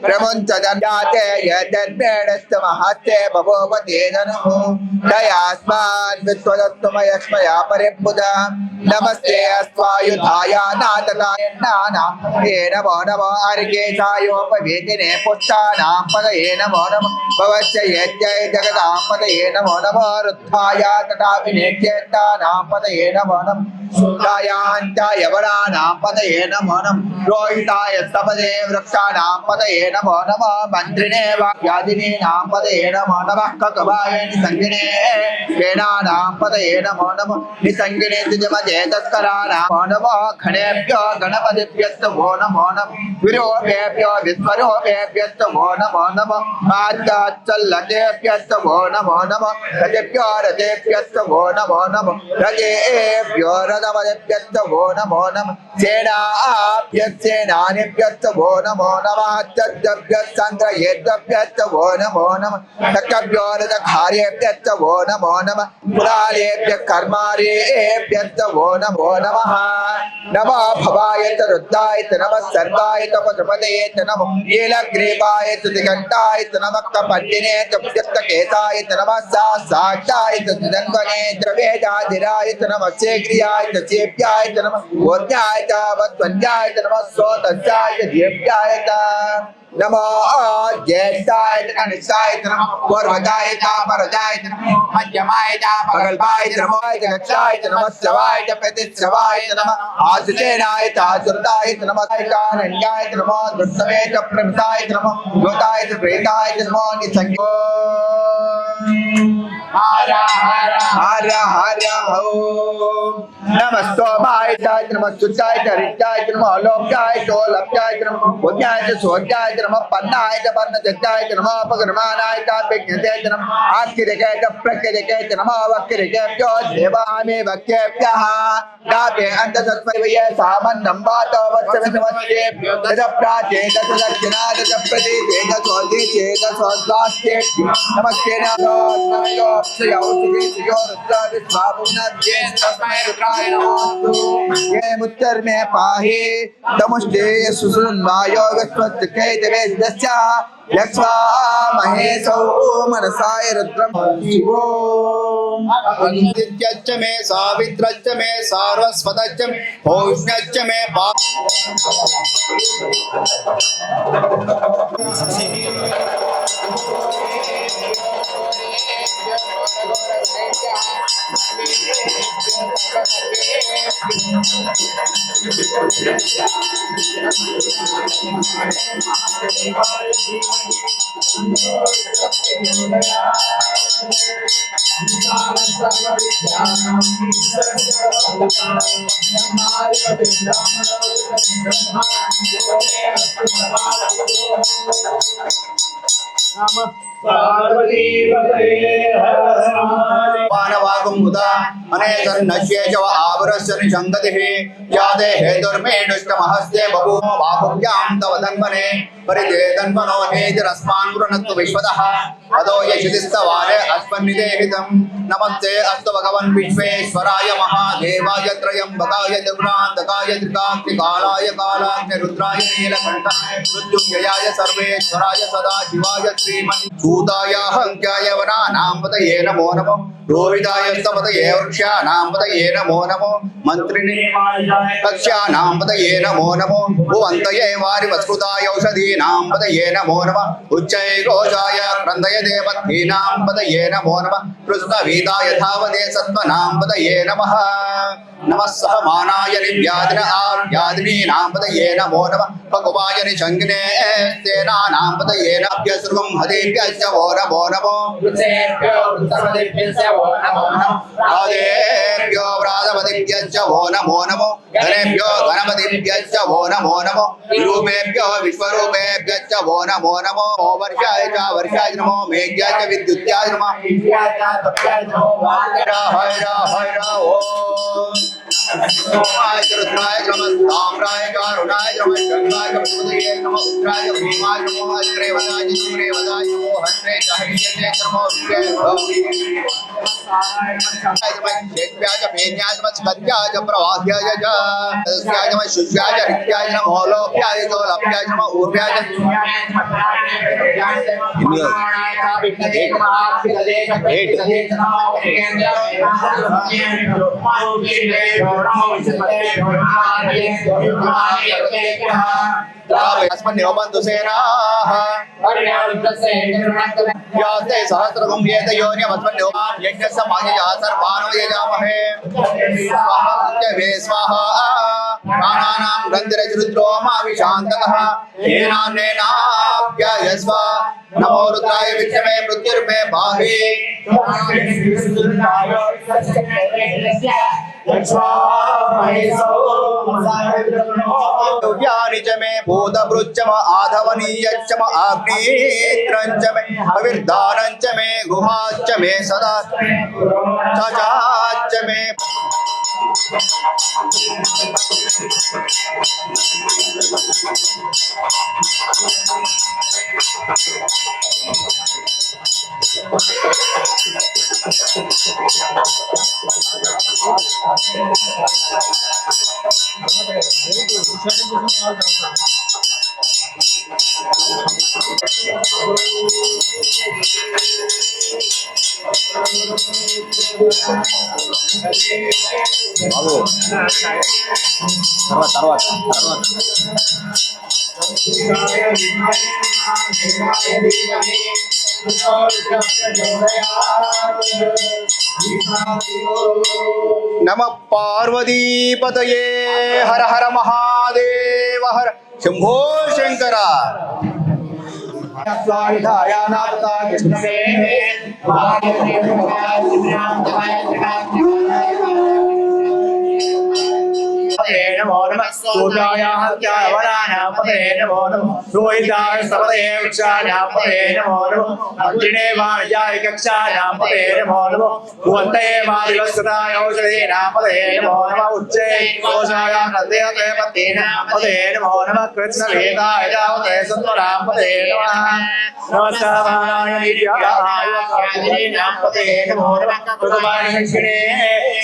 प्रमुञ्च जन्याते यद्मेणस्य महत्ते भगवते नमः दयास्मान् विश्वदत्तमयस्मया परिबुधा नमस्ते अस्वायुधाय नातकाय नाना ये नमो नमः अर्घेशायोपवेदिने पुष्टानां पदये नमो नमः भवस्य यज्ञै जगदां पदये नमो नमः रुद्धाय तथा विनेत्येतानां पदये नमो नमः शुद्धायाञ्चाय वराणां पदये नमो नमः रोहिताय सपदे वृक्षाणां पदये नमो नमः मन्त्रिणे वाद्यादिनीनां पदये नमो नमः ककवाय निसङ्गिने वेणानां पदये नमो नमः निसङ्गिने तिजमजेतस्कराणां नमो नमः खणेभ्यो गणपतिभ्यस्तमो नमो नमः विरोपेभ्यो विश्वरूपेभ्यस्तमो नमो नमः आद्याच्चल्लतेभ्यस्तमो नमो नमः रथेभ्यो रथेभ्यस्तमो नमो नमः रथेभ्यो रथपदेभ्यस्तमो नमो नमः सेनाभ्यस्तेनानिभ्यस्तमो नमो नमः चन्द्रभ्यस्सन्द्रयेभ्यस्तमो नमो नमः चक्रभ्यो रथकार्येभ्यस्तमो नमो नमः पुरालेभ्यः कर्मारेभ्यस्तमो नमो नमः नमः भवाय च रुद्राय च नमः सर्वाय च पशुपतये च नमः नीलग्रीवाय च दिगन्ताय च नमः कपट्टिने च पुस्तकेताय च नमः साक्षाय च सुदन्वने च वेदाधिराय च नमः शेग्रियाय च चेप्याय च नमः गोज्ञाय च वत्वन्याय च नमः सोतस्याय च दीप्याय च नमो ज्येष्ठाय च कनिष्ठाय च नमः पूर्वजाय च परजाय च नमः मध्यमाय च प्रगल्भाय च नमो गच्छाय च नमः शवाय च प्रतिश्रवाय च नमः आदितेनाय च आसुरताय च नमः कानन्याय च नमः दुष्टवे च प्रमिताय च नमः योताय च प्रेताय च नमो निसंगो हर हर हर हर ओम नमस्तोमाय च नमः सुचाय च रिचाय च नमः लोप्याय च लप्याय च नमः पुण्याय च सोध्याय च नमः पन्नाय च पर्णजत्याय च नमः पगर्मानाय च विज्ञते च नमः आख्यदिके च प्रख्यदिके च नमः वक्यदिकेभ्यो देवामे वक्येभ्यः नाभे अन्तसत्त्वय सामन्नं वातो वत्सवितमस्येभ्यो तद प्राचे तद दक्षिणा तद प्रतीते तद स्वदेशे तद स्वस्वास्ये नमस्ते नमो ये मुत्तर में पाहि तमुष्टे सुसुन्वायो विश्वत्के देवेशस्य यक्ष्वा महेशौ मनसाय रुद्रम शिवो नित्यच्च मे सावित्रच्च मे सारस्वतच्च मे भौष्ण्यच्च मे मानवागुमुदा अनेसन्नश्ये च आवरस्य निसङ्गतिः यादे हेतुर्मेडुष्टमहस्ते बभूव बाहुभ्यां तव धन्वने परिते धन्वनो हेतिरस्मान् गृह्णन्तु विश्वतः अदो यशितिस्तवारे अस्मन्निदेहितं नमस्ते अस्तु भगवन् विश्वेश्वराय महादेवाय त्रयम्बकाय त्रिपुरान्तकाय त्रिकाग्निकालाय कालाग्निरुद्राय नीलकण्ठाय मृत्युञ्जयाय सर्वेश्वराय सदाशिवाय श्रीमन्भूताय हङ्क्याय वनानां पतये नमो नमः रोहिताय स्तपतये वृक्षाणां पतये नमो नमो मन्त्रिणे कक्ष्याणां पतये नमो नमो भुवन्तये वारिवस्कृताय औषधीनां पतये नमो नमः उच्चये घोषाय क्रन्दय देवतीनां पतये नमो नमः कृष्णवीताय धावते सत्त्वनां पतये नमः नमः सहमानाय निव्यादिन आव्यादिनीनां पतये नमो नमः भगवाय निशङ्गिने सेनानां पतये नभ्यसृगं हदेभ्यश्च वो नमो नमो आदेभ्यो व्रातपतिभ्यश्च वो नमो नमो गणेभ्यो गणपतिभ्यश्च वो नमो नमो विरूपेभ्यो विश्वरूपेभ्यश्च वो नमो नमो वर्षाय च वर्षाय नमो मेघ्याय च विद्युत्याय नमः हर ओम ओमाय रुद्राय नमः ताम्राय कारुणाय नमः गंगाय नमः नमः रुद्राय भीमाय नमः अग्रेवदाय सूर्यवदाय नमो हस्ते हरियते नमो शेष्याय पेन्याय नमः स्कन्ध्याय प्रवाह्याय च तस्याय नमः शुष्याय रित्याय नमो लोभ्याय गोलभ्याय नमः ऊर्व्याय अस्मन्योबन्धु सेनाः यास्ते सहस्रगुं येत योन्यमस्मन्योपां यज्ञस्य मायया सर्वानो यजामहे स्वाहा स्वाहा प्राणानां गन्धिरजरुद्रो माविशान्तकः येनान्नेनाप्यायस्व नमो रुद्राय विद्महे मृत्युर्मे भाहि व्यानि च मे भूतभृच्चम आधवनीयच्चम आग्नेत्रञ्च मे अविर्धानञ्च मे गुहाच्च मे सदा चाच मे తర్వాత नमः पार्वतीपतये हर हर महादेव हर शंभो शंकरा नमो नमः सूर्यायाः वराणां पते नमो नमः रोहिताय सपते वृक्षाणां पते नमो नमः मन्त्रिणे वाणिज्याय कक्षाणां पते नमो नमः भुवन्तये वारिवस्कृताय औषधीनां पते नमो नमः उच्चे घोषाय क्रन्दय देवतीनां पते नमो नमः कृष्णवेदाय धावते सत्त्वनां पते नमः नमस्काराय नित्याय पते नमो नमः भगवान् शङ्करे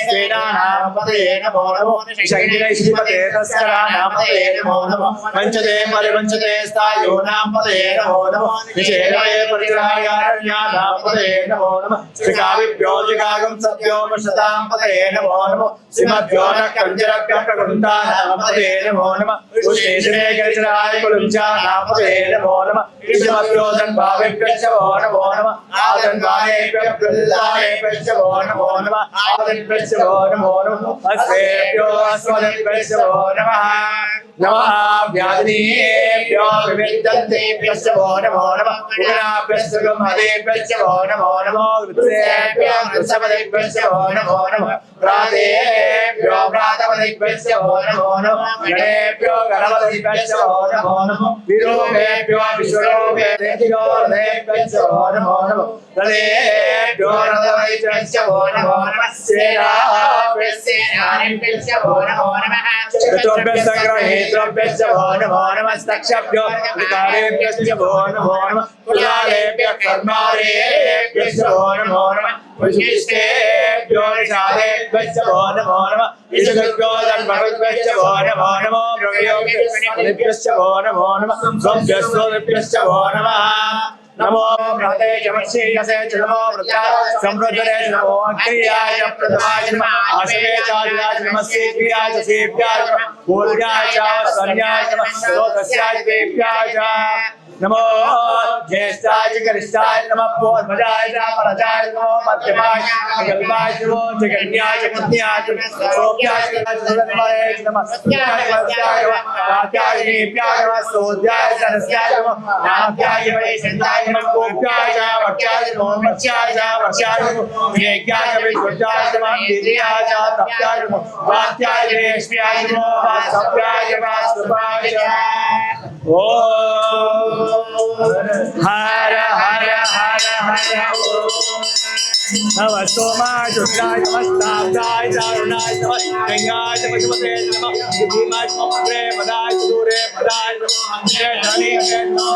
श्रीनानां पतये नमो नमो शङ्किरैश्रीपते तस्कराणां पतये नमो नमो पञ्चते परिपञ्चते स्थायोनां पतये नमो नमो निषेधये परिचरायारण्यानां पतये नमो नमः श्रीकाविभ्यो जिगागं सत्यो वशतां पतये नमो नमो श्रीमद्भ्यो न कञ्जरभ्यः प्रकुण्ठानां पतये नमो नमः उष्णेश्वरे गिरिजराय कुलुञ्चानां पतये नमो नमः श्रीमद्भ्यो धन्भावेभ्यश्च नमो नमः आदन्वानेभ्यः प्रदानेभ्यश्च नमो नमः आदन्भ्यश्च नमो नमः अस्मेभ्यो अस्मदेभ्यश्च नमः नमः व्याधिनेभ्यो विविद्धन्तेभ्यश्च नमो नमः उग्राभ्यश्च गमदेभ्यश्च नमो नमः वृत्तेभ्यो वृत्सपदेभ्यश्च नमो नमः प्रातेभ्यो प्रातपदेभ्यश्च नमो नमः गणेभ्यो गणपतिभ्यश्च नमो नमः विरोधेभ्यो विश्वरोधेभ्यो हृदयेभ्यश्च नमो नमः हृदयेभ्यो हृदयेभ्यश्च नमो नमः सेनाभ्यश्च नमो नमः चतुर्भ्यश्च ग्रहेभ्यश्च नमो नमः स्तक्षभ्यो विकारेभ्यश्च नमो नमः कुलालेभ्यः कर्मारेभ्यश्च नमो नमः विशिष्टेभ्यो निषादेभ्यश्च नमो नमः ईशभ्यो धन्वभ्यश्च नमो नमो ब्रह्मयोगेभ्यश्च नमो नमः स्वभ्यश्च नमः नमो भ्राते चमश्रीयसे च नमो वृत्ता संवृद्धरे च नमो अग्रियाय च प्रथमाय नमः आशवे चार्याय नमस्ते क्रियाय च सेव्याय च पूर्याय च स्वन्याय च लोकस्याय देव्याय च नमो ज्येष्ठाय च गरिष्ठाय नमः पूर्वजाय च परजाय नमो मध्यमाय गल्पाय च नमो जगन्याय च पुण्याय च सोप्याय च सदन्वये च नमः सत्याय च रात्याय नीप्याय नमः सोध्याय च रस्याय नमः नाभ्याय वैशन्ताय नमः कोप्याय च वक्याय च नमो मत्स्याय च वर्ष्याय च नमः ज्ञेयाय च विश्वजाय च नमः दिव्याय च तप्याय च नमः वात्याय च रेश्म्याय च नमः वात्सव्याय च वास्तुपाय च ओम हर हर हर हर नमः सोमाय शुक्लाय नमस्ताय दारुणाय नमः गंगाय पशुपते नमः भीमाय नमः पदाय दूरे पदाय नमः धनी नमः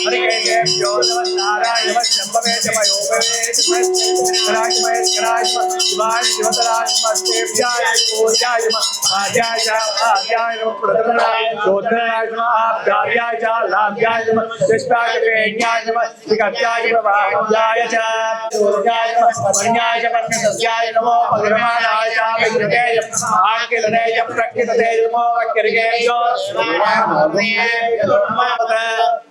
हरिकेभ्यो नमः नारायण नमः शंभवे नमः योगवे नमः कराय शिवाय शिवतराय नमः देव्याय पूज्याय नमः आद्याय आद्याय नमः प्रथमनाय शोधनाय नमः आप्याय च लाभ्याय नमः शिष्टाय वेण्याय नमः विगत्याय प्रभाव्याय च सूर्याय नमः वर्ण्याय च वर्णसस्याय नमो भगवानाय च विद्युतेय आकिलनेय प्रकृततेय नमो वक्रिकेभ्यो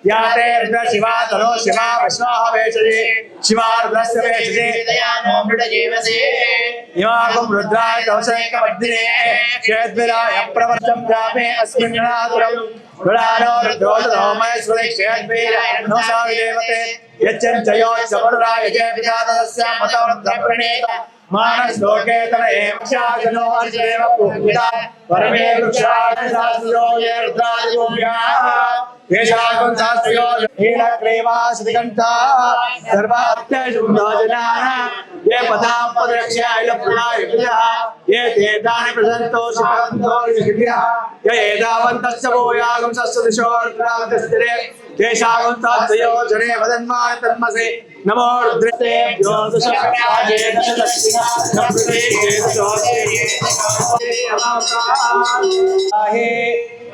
याते रुद्र शिवा तनो शिवा विष्णोः वेशजे शिवारुद्रस्य वेशजे दयानो मृडजीवसे इमागं रुद्राय कवचैकवर्धिने क्षेद्विराय प्रवर्तं जामे अस्मिन् नादुरम् गुणानो रुद्रोदनो महेश्वरे क्षेद्वीराय नमोसाविदेवते यच्चञ्चयोच्चवरुराय जय पितातस्य मतवृद्धप्रणेत मानश्लोके तन एवक्षाजनो अर्जदेव पूजिता परमे वृक्षाजशास्त्रो ये रुद्रादिगोभ्याः येषागं शास्त्रो नीलग्रीवा श्रीकण्ठा सर्वात्यशुद्धजनाः ये पदां पदरक्षाय लभ्याय ये तीर्थानि प्रसन्तो शिवन्तो ऋषिभ्यः ये एतावन्तस्य भूयागं सस्यदिशोर्द्रावतिस्थिरे तेषागं तात्तयो जने वदन्माय तन्मसे नमो रुद्रतेभ्यो दशकाये दशलक्ष्मिना नमस्ते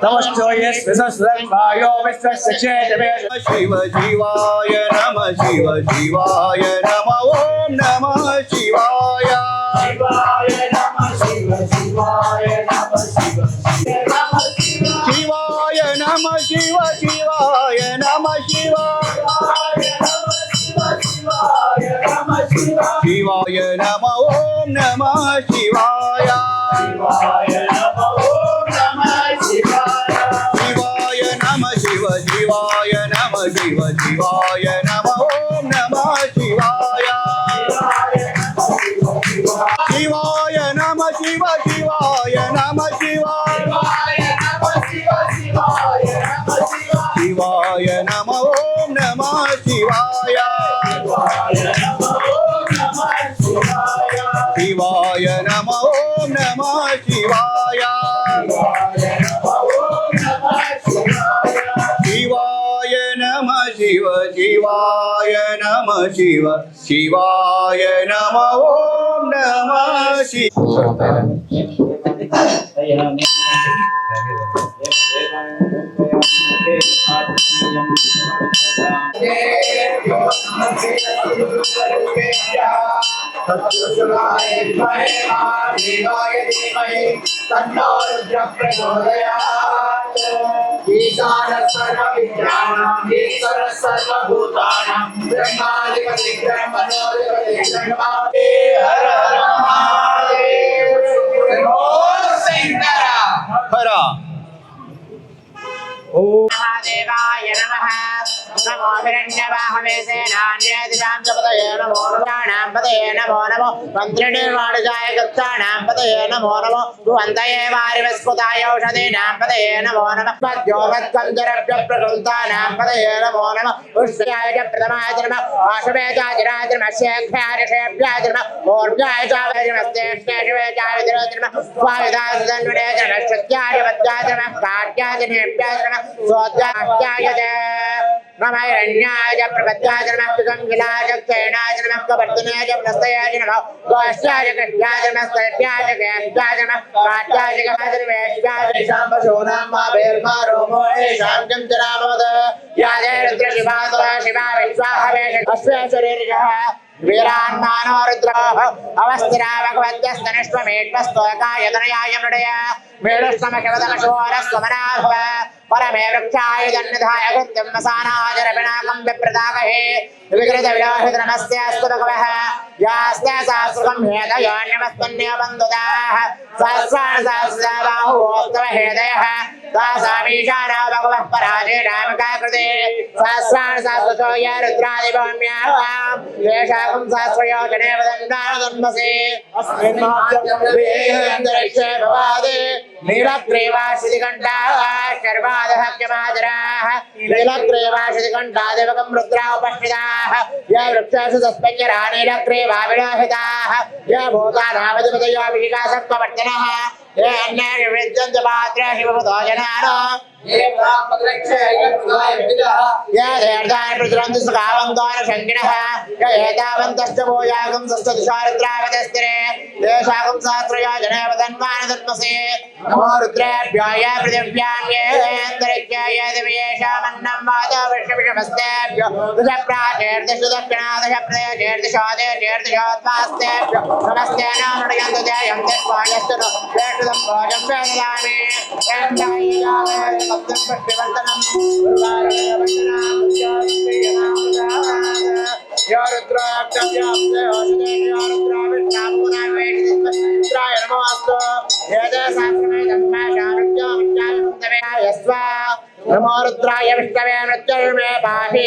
नमस्ते विश्वस्वयो विश्वशिक्षेतवे शिव जीवाय नमः शिव जीवाय नमः ओम नमः शिवाय शिवाय नमः शिव शिवाय नमः शिव शिवाय नमः शिव शिवाय नमः शिवाय नमः ओम नमः शिवाय शिवाय नमः शिव शिवाय नमः शिव शिवाय नमः ओम नमः शिवाय शिवाय नमः शिव शिवाय नमः शिवाय नमः ओम नमः शिवाय शिवाय नमः ओम नमः शिवाय शिवाय नमः शिव शिवाय नमः शिव शिवाय नमः ओम नमः ईशान सर्वविद्यानां ईश्वर सर्वभूतानां ब्रह्माधिपति ब्रह्मणोधिपति ब्रह्मादि हर हर महादेव नमो शंकर हर महादेवाय नमः नमो हिरण्यवाहवेसेनान्यदिशां पतये नमो नमो पतये नमो नमो मन्त्रिणिर्वाणिजाय गच्छाणां पतये नमो नमो भुवन्तये वारिवस्फुताय औषधीनां पतये नमो नमः पद्योगत्कन्दरभ्य प्रकृन्तानां पतये नमो नमः पुष्याय च प्रथमाय च नमः आशवेजाय च नमः शेख्याय च नमः ओर्जाय च वैरमस्तेष्टेषवे च विद्रोह च नमः स्वामिदाय सुदन्वने च नमः श्रुत्याय वद्याय च नमः काट्याय च नेप्याय च नमः सोद्याय च नमः हिरण्याय च प्रपद्याय च नमः सुगंगिलाय च क्षयणाय च नमः कवर्तनाय च प्रस्थयाय च नमः गोष्ठाय च कृष्याय च नमः सर्प्याय च गैष्याय च नमः काट्याय च गहाय च वेश्याय च शाम्भशोनां मा भेर्मा रोमो एषां चरामवद यादे रुद्र शिवासुरा शिवा विश्वाहवेश अश्वे शरीरजः वीरान्मानो रुद्रोः अवस्थिरा भगवत्यस्तनिष्वमेष्वस्तोकाय तनयाय मृडय मेढुष्टमशवदमशोरस्वमनाभव परमे वृक्षाय जन्यधाय कृत्यं मसानाजरपिणाकं विप्रदाकहे विकृतविलोहित नमस्ते अस्तु भगवः यास्ते सहस्रकं हेदयोन्यमस्तन्यबन्धुदाः सहस्राणि सहस्रबाहुस्तव हेदयः तासामीशानो भगवः पराजे नामिका कृते सहस्राणि सहस्रशो य रुद्रादिभौम्याम् येषाकं सहस्रयोजने वदन्नानुदन्मसे अस्मिन् महात्यन्तरिक्षे भवादे नीलग्रीवाश्रितिकण्ठाः शर्वादः क्यमाजराः नीलग्रीवाश्रितिकण्ठादेवकं रुद्रा उपस्थिताः य वृक्षेषु सस्पेञ्जरा नीलग्रीवा विलोहिताः य भूतानामधिपतयो विशिखासत्त्ववर्तिनः ये अन्ये विविध्यन्ति पात्रे शिवभूतो जनानो ये देर्दानि प्रचुरन्ति सुखावन्तानि शङ्किनः य एतावन्तश्च भूयागं सस्तदुषारुद्रावतस्तिरे तेषागं सहस्रयोजने वदन्वानि धर्मसे नमो रुद्रेभ्यो य पृथिव्यां येन्द्रिक्याय दिव्येषामन्नं वातो वृषभिषमस्तेभ्यो दशप्राचेर्दिषु दक्षिणादशप्रदेशेर्दिशोदेर्दिशोद्वास्तेभ्यो नमस्ते नो नृयन्तु देयं देवायस्तु नो वेष्टुदं भोजं वेदयामि नमो रुद्राय विष्णवे मृत्युर्मे पाहि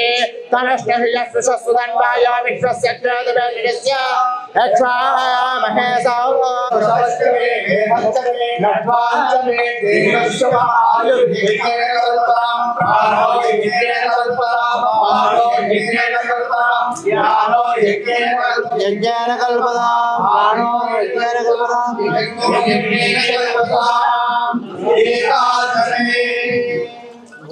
तमष्टहियस्वसुधन्वाय विश्वस्य क्रतुर्वेदिस्य यक्ष्वामहे नट्वाञ्चमे देवस्वमायुर्भिर्नेकल्पतां प्राणो यज्ञेन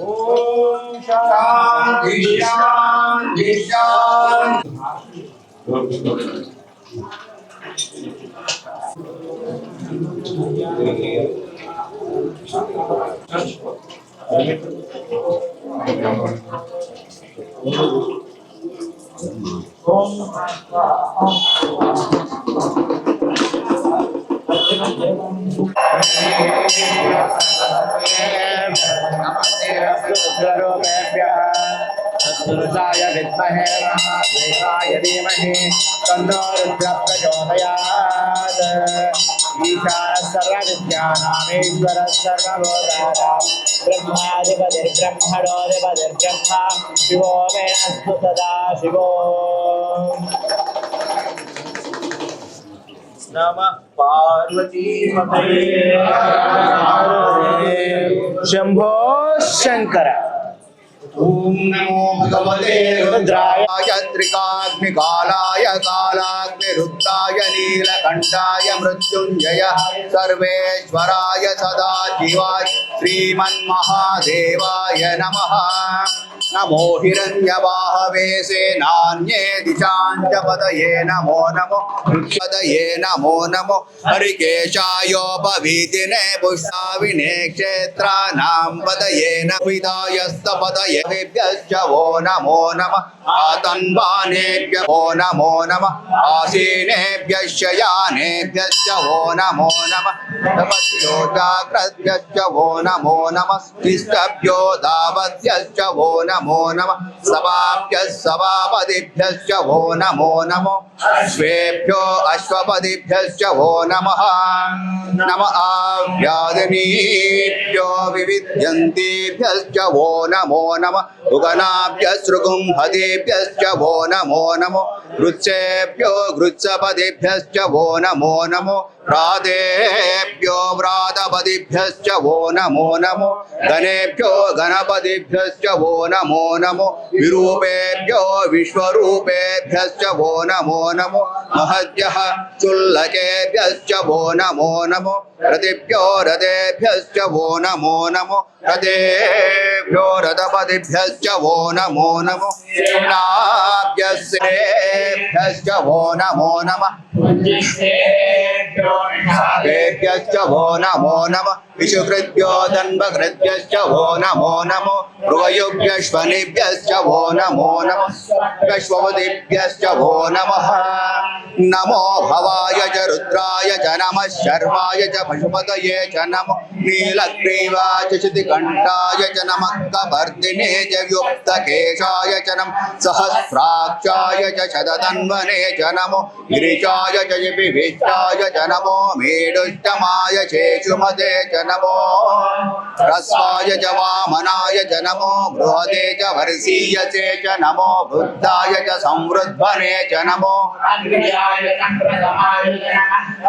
ओम शांति शांति शांति। तत्पुरुषाय विद्महे महादेवाय धीमहि तन्नो रुद्रः प्रचोदयात्। ईशानः सर्वविद्यानामीश्वरः सर्वभूतानां ब्रह्माधिपतिर्ब्रह्मणोऽधिपतिर्ब्रह्मा शिवो मे अस्तु सदा शिवो। नमः पार्वती शंभो शंकर। ओम नमो भगवते रुद्राय त्रिकाग्निकालाय कालाग्निरुद्राय नीलकण्ठाय मृत्युञ्जय सर्वेश्वराय सदाशिवाय श्रीमन्महादेवाय नमः। नमो हिरण्यवाहवे सेनान्ये दिशाञ्च पतये नमो नमो पतये नमो नमो हरिकेशायोपवीतिने पुष्पाविने क्षेत्राणां पतये नमिदायस्तपतये देभ्यश्च वो नमो नमः आतन्वानेभ्य वो नमो नमः आसीनेभ्यश्च यानेभ्यश्च वो नमो नमः तपस्यो जाग्रद्भ्यश्च वो नमो नमः तिष्ठभ्यो दावद्भ्यश्च वो नमो नमः सभाभ्यः सभापतिभ्यश्च वो नमो नमो अश्वेभ्यो अश्वपतिभ्यश्च वो नमः नम आव्यादिनीभ्यो विविध्यन्तीभ्यश्च वो नमो नमः उगनाभ्यसृगुंहतेभ्यश्च वो नमो नमो वृक्षेभ्यो वृक्षपतिभ्यश्च वो नमो नमो व्रातेभ्यो व्रातपतिभ्यश्च वो नमो नमो गणेभ्यो गणपतिभ्यश्च वो नमो नमो विरूपेभ्यो विश्वरूपेभ्यश्च वो नमो नमो महद्यः चुल्लकेभ्यश्च वो नमो नमो रथेभ्यो रथेभ्यश्च वो नमो नमो रथेभ्यो रथपतिभ्यश्च वो नमो नमो सेनाभ्यश्च वो नमो नमः वेभ्यश्च वो नमो नमः विशुकृत्यो धन्वकृत्यश्च वो नमो नमो मृगयुभ्यश्वनिभ्यश्च वो नमो नमः अश्वपतिभ्यश्च वो नमः नमो भवाय च रुद्राय च नमः शर्वाय च पशुपतये च नमो नीलग्रीवाय च शितिकण्ठाय च नमः कपर्दिने च युक्तकेशाय च नमः सहस्राक्षाय च शतधन्वने च नमो गिरिजाय च विविष्टाय च नमो मेढुष्टमाय चेषुमते च नमो ह्रस्वाय च वामनाय च नमो बृहदे च वर्षीयसे च नमो बुद्धाय च संवृद्धने च नमो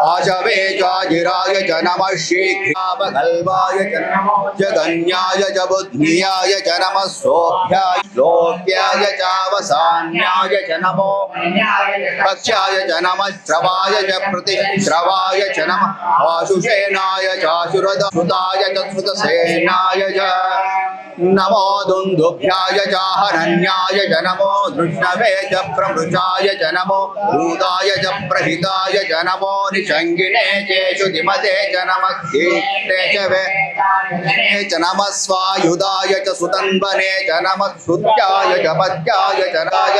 आशवे चाजिराय च नमः शीघ्रावकल्पाय च नमो जगन्याय च बुद्ध्याय च नमः सोभ्याय श्लोक्याय चावसान्याय च नमो पक्षाय च नमः श्रवाय च प्रतिश्रवाय च नमः आशुषेनाय चाशुरदसुताय च श्रुतसेनाय च नमो दुन्दुभ्याय च हरण्याय च नमो धृष्णवे च प्रमृचाय च नमो भूताय च प्रहिताय च नमो निषङ्गिने चेषु दिमते च नमः दीप्ते च वे च नमः स्वायुधाय च सुतन्वने च नमः श्रुत्याय च पत्याय च राय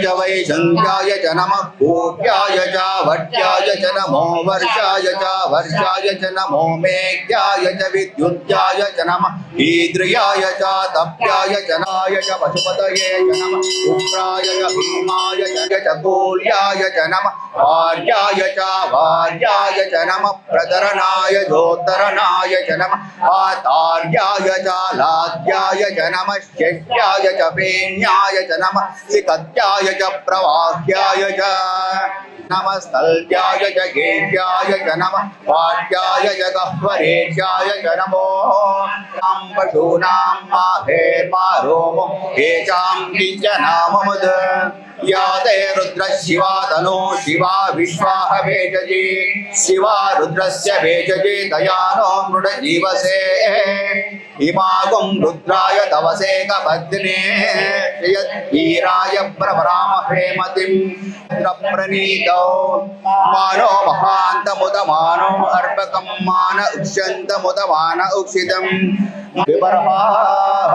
च वैशन्त्याय च नमः कूप्याय च वट्याय च नमो वर्षाय च नमो मेघ्याय च विद्युत्याय च नमः ईद्रियाय च तप्याय च नाय च पशुपतये च नमः उग्राय च भीमाय च कूल्याय च नमः आर्याय च नमः प्रतरणाय जोत्तरणाय च नमः आतार्याय च लाद्याय च नमः शक्याय च पेन्याय च नमः सिकत्याय च प्रवाह्याय च नमस्तल्प्याय च गेह्याय च नमः पाट्याय च गह्वरेशाय च नमो पशूनां माधेर्मारोमो येषां किञ्चनाममुद या ते रुद्र शिवा तनो शिवा विश्वाह भेजजी शिवा रुद्रस्य भेजजी दयानो मृड जीवसे इमागुं रुद्राय तवसे कपत्ने वीराय प्रवरामहे मतिं प्रणीतौ मानो महान्तमुदमानो अर्पकं मान उक्ष्यन्तमुदमान उक्षितं विपर्हाः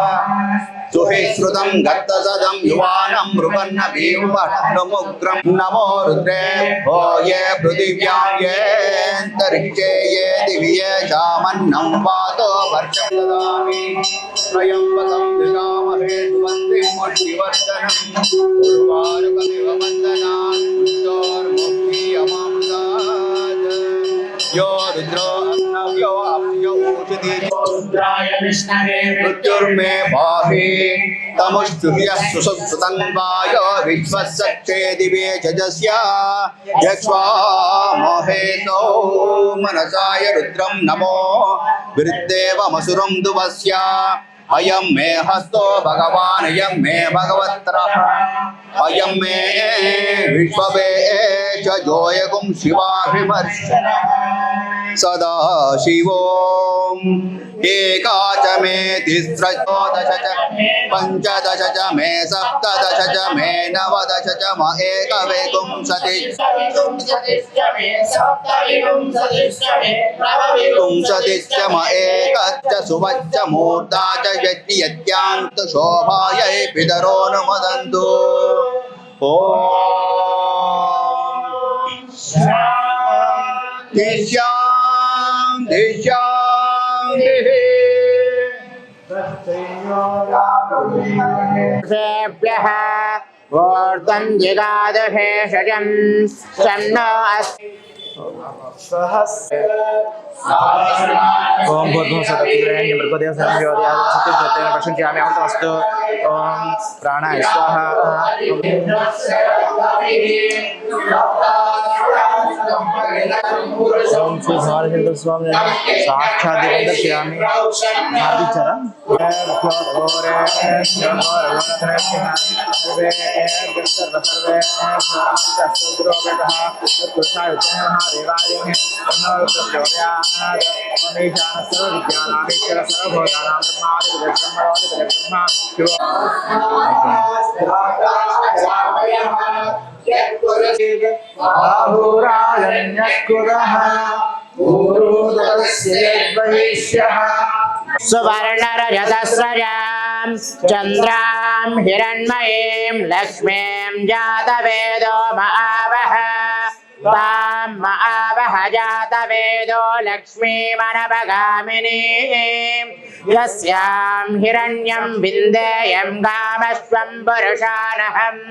सुहिश्रुतं गत्तसदं युवानं मृगन्न भीमवह्नुमुग्रं नमो रुद्रेभ्यो ये पृथिव्यां येऽन्तरिक्षे ये दिवि ये चामन्नं वातो वर्षं ददामि त्र्यम्बकं ददामहे सुगन्धिं पुष्टिवर्धनं उर्वारुकमिव वन्दनात् पुष्टोर्मुक्तियमामृतात् यो रुद्रो अन्नव्यो अप्यो ऊषधि रुद्राय विष्णवे मृत्युर्मे पाहि तमुष्टुभ्यः सुसुतन्वाय विश्वसक्षे दिवे जजस्य यक्ष्वामहेतो मनसाय रुद्रं नमो विरुद्धेवमसुरं दुवस्य अयं मे हस्तो भगवान् अयं मे भगवत्रः अयं मे विश्ववे च जोयगुं शिवाभिमर्शनः सदा शिवोऽम् एकाच मे तिस्रचोदश च पञ्चदश च मे सप्तदश च मे नवदश च म एकविंशति विंशतिश्च म एकच्च सुवच्च मूर्धा च यज्ञान्त शोभायै पितरोऽनुमोदन्तु ॐ शान्तिः सर्वेभ्यः ऊर्ध्वं जिगादशेषजं शन्नो अस्ति ओम भूर्भुवः स्वः मृगदेव संयोदयात् सत्यं सत्येन पश्यन्त्यामि अमृतमस्तु ओम प्राणाय स्वाहा ओम श्री भवानी स्वामी साक्षात् दर्शयामि आदिचरा सुवर्णरजतस्रजां चन्द्रां हिरण्मयीं लक्ष्मीं जातवेदो महावः तां महावः जातवेदो लक्ष्मीमनपगामिनीं यस्यां हिरण्यं विन्देयं गामश्वं पुरुषानहम्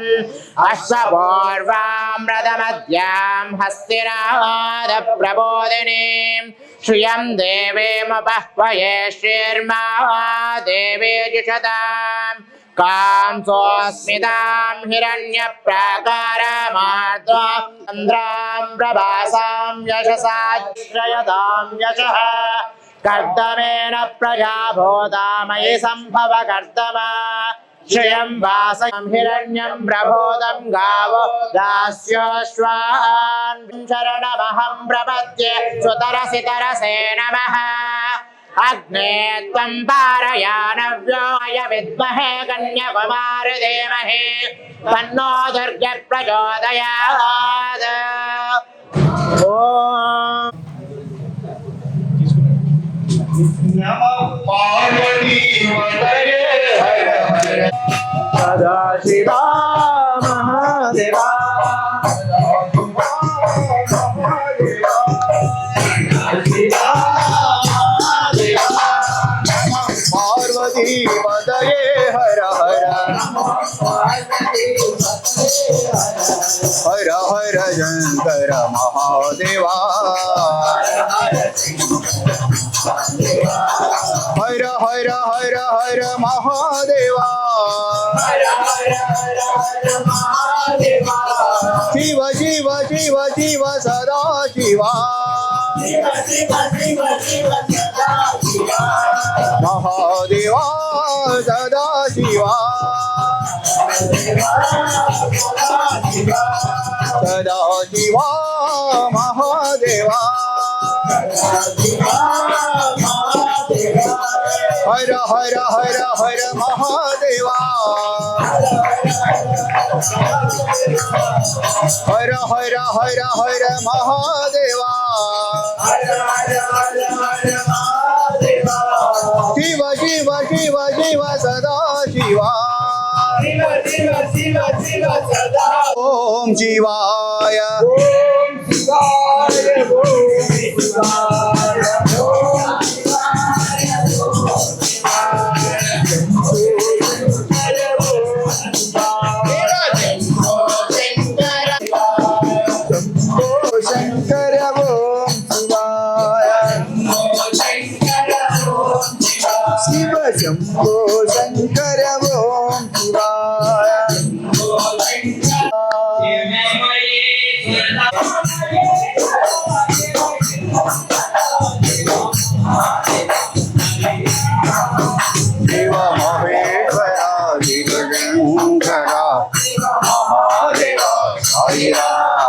अश्वपूर्वामृतमद्यां हस्तिनादप्रबोधिनीं श्रियं देवीमुपह्वये श्रीर्मा देवी जुषताम् कां सोऽस्मितां हिरण्यप्राकारमार्द्वा चन्द्रां प्रभासां यशसाश्रयतां यशः कर्दमेन प्रजा भूतामयि सम्भव कर्दमा श्रियं वासं हिरण्यं प्रबोधं गावो दास्योऽश्वान् शरणमहं प्रपद्ये सुतरसि तरसे नमः अग्ने त्वं पारयानव्योय विद्महे कन्याकुमारि धीमहि तन्नो दुर्गे प्रचोदयात् ॐ सदाशिवा महादेवा पार्वती पदये हर हर हर हर शंकर महादेवा हर हर हर हर महादेवा शिव शिव शिव शिव सदा शिवा महादेवा सदा शिवा सदा शिवा महादेवा हर हर हर हर महादेवा हर हर हर हर महादेवा शिव शिव शिव शिव सदा शिवा ओम शिवाय शंकर ओम शिवाय शिव शंभो शंकर ओम शिवाय शिव महेश्वरा शिवशंकरा महादेवा साईराम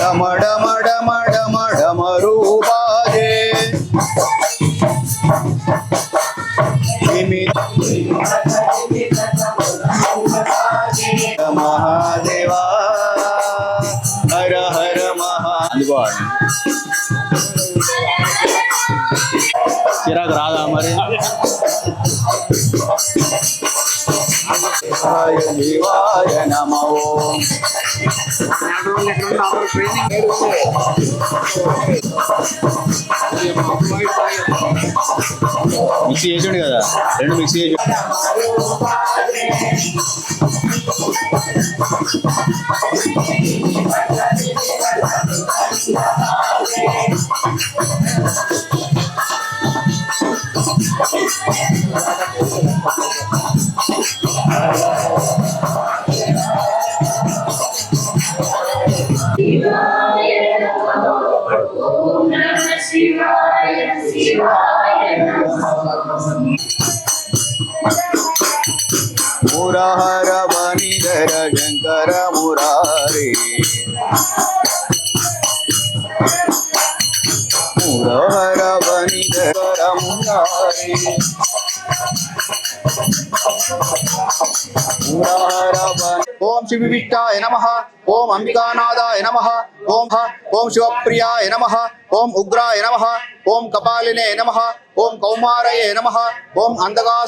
डम डम डम डम डमरू बाजे महादेवा हर हर महादेवा चिराग राधा हमारे देवाय नमो మిక్సీ చేసాడు కదా రెండు మిక్సీ చేసాడు मुरहर बनिधर शंकर मुरारी मुरहर बनिधर मुरारी ओम शिव विष्टाय नमः ओम अंबिकानादाय नमः ओम शिवप्रियाय नमः ओम उग्राय नमः ओम कपालिने नमः ओम कौमारये नमः ओम अंधका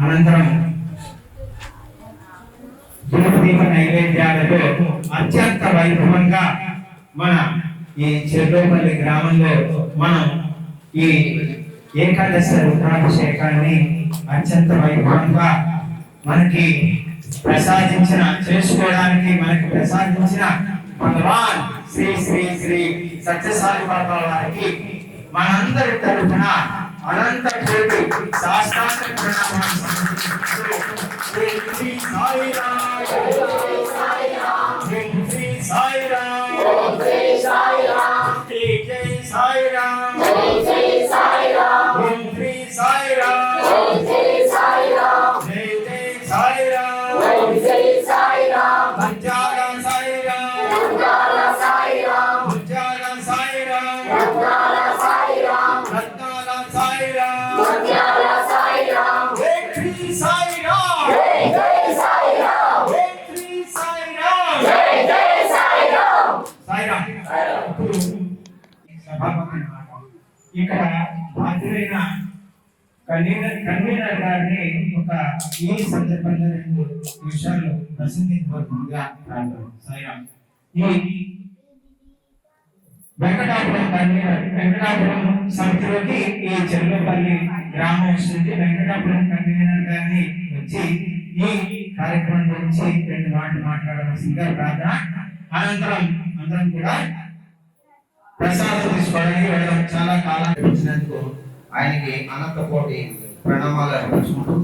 అనంతరం దీప నైవేద్యాలతో అత్యంత వైభవంగా మన ఈ చెర్లోపల్లి గ్రామంలో మనం ఈ ఏకాదశి రుద్రాభిషేకాన్ని అత్యంత వైభవంగా మనకి చేసుకోవడానికి మనకి ప్రసాదించిన భగవాన్ శ్రీ శ్రీ శ్రీ సత్యసాయి బాబా వారికి మనందరి తరఫున అనంత కోటి సాష్టాంగ ప్రణామాలు సమర్పిస్తూ శ్రీ శ్రీ సాయిరామ్ శ్రీ శ్రీ సాయిరామ్ శ్రీ జై సాయిరామ్ శ్రీ సాయిరామ్ శ్రీ సాయిరామ్ జై జై సాయిరామ్ జై సాయిరామ్ మంజాల సాయిరామ్ మంజాల సాయిరామ్ మంజాల సాయిరామ్ మంజాల సాయిరామ్ రత్నాల సాయిరామ్ మంజాల సాయిరామ్ జై శ్రీ సాయిరామ్ జై సాయిరామ్ జై శ్రీ సాయిరామ్ జై సాయిరామ్ సాయిరామ్ ఇప్పుడు సభాపతి ఇక్కడ హాజరైన కన్వీనర్ గారిని ఒక ఈ సందర్భంగా 2 నిమిషాలు ప్రసంగించవలసిందిగా సాయిరామ్. ఈ వెంకటాపురం కన్వీనర్ వెంకటాపురం సమితిలోకి ఈ చెర్లోపల్లి గ్రామం వస్తుంది. వెంకటాపురం కన్వీనర్ గారిని వచ్చి ఈ కార్యక్రమం గురించి 2 మాటలు మాట్లాడవలసిందిగా ప్రార్థన. అనంతరం అందరం కూడా ప్రసాదం తీసుకోవడానికి వెళ్ళడం చాలా కాలం వచ్చినందుకు ఆయనకి అనంత కోటి ప్రణామాలు అర్పించుకుంటూ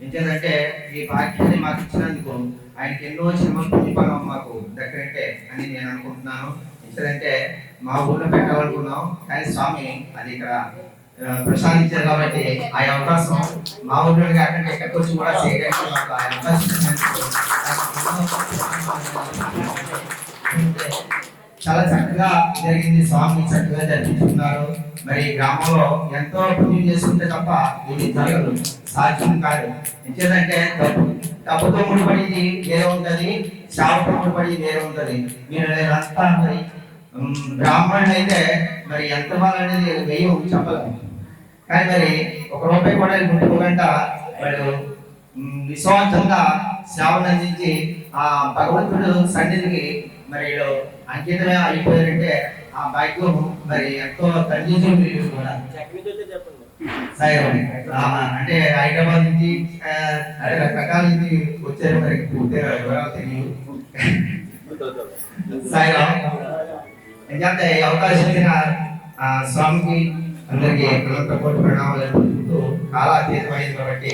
ఎందుకంటే ఈ భాగ్యాన్ని మాకు ఇచ్చినందుకు ఆయనకి ఎన్నో జన్మల పుణ్యఫలం మాకు దగ్గరంటే అని నేను అనుకుంటున్నాను. ఎందుకంటే మా ఊళ్ళో పెట్టాలనుకున్నాం కానీ స్వామి అది ఇక్కడ ప్రసాదించారు కాబట్టి ఆ అవకాశం మా ఊళ్ళో కాకుండా ఎక్కడికి వచ్చి కూడా చేయడానికి మాకు ఆ అవకాశం చాలా చక్కగా జరిగింది. స్వామి చక్కగా జరిపించుకున్నారు. మరి గ్రామంలో ఎంతో పుణ్యం చేసుకుంటే తప్ప ఇది జరగదు, సాధ్యం కాదు. ఎందుకంటే డబ్బుతో ముడిపడింది వేరే ఉంటుంది, శాపతో ముడిపడి వేరే ఉంటుంది. మీరు అంతా మరి బ్రాహ్మణులు అయితే మరి ఎంత అనేది వేయం చెప్పలేము. కానీ మరి 1 రూపాయి కూడా ముట్టుకోకుండా వాళ్ళు నిస్వార్థంగా సేవను అందించి ఆ భగవంతుడు సన్నిధికి మరి వీళ్ళు అంకితమే అయిపోయారంటే ఆ బైక్ మరి ఎంతో కన్ఫ్యూజన్ కూడా అంటే హైదరాబాద్ నుంచి అంటే రకరకాల నుంచి వచ్చారు మరి పూర్తిగా వివరాలు తెలియదు. సాయిరామ్ ఎందుకంటే ఈ అవకాశం ఇచ్చిన స్వామికి అందరికీ కోటి ప్రణామాలు చాలా అతీతమైంది కాబట్టి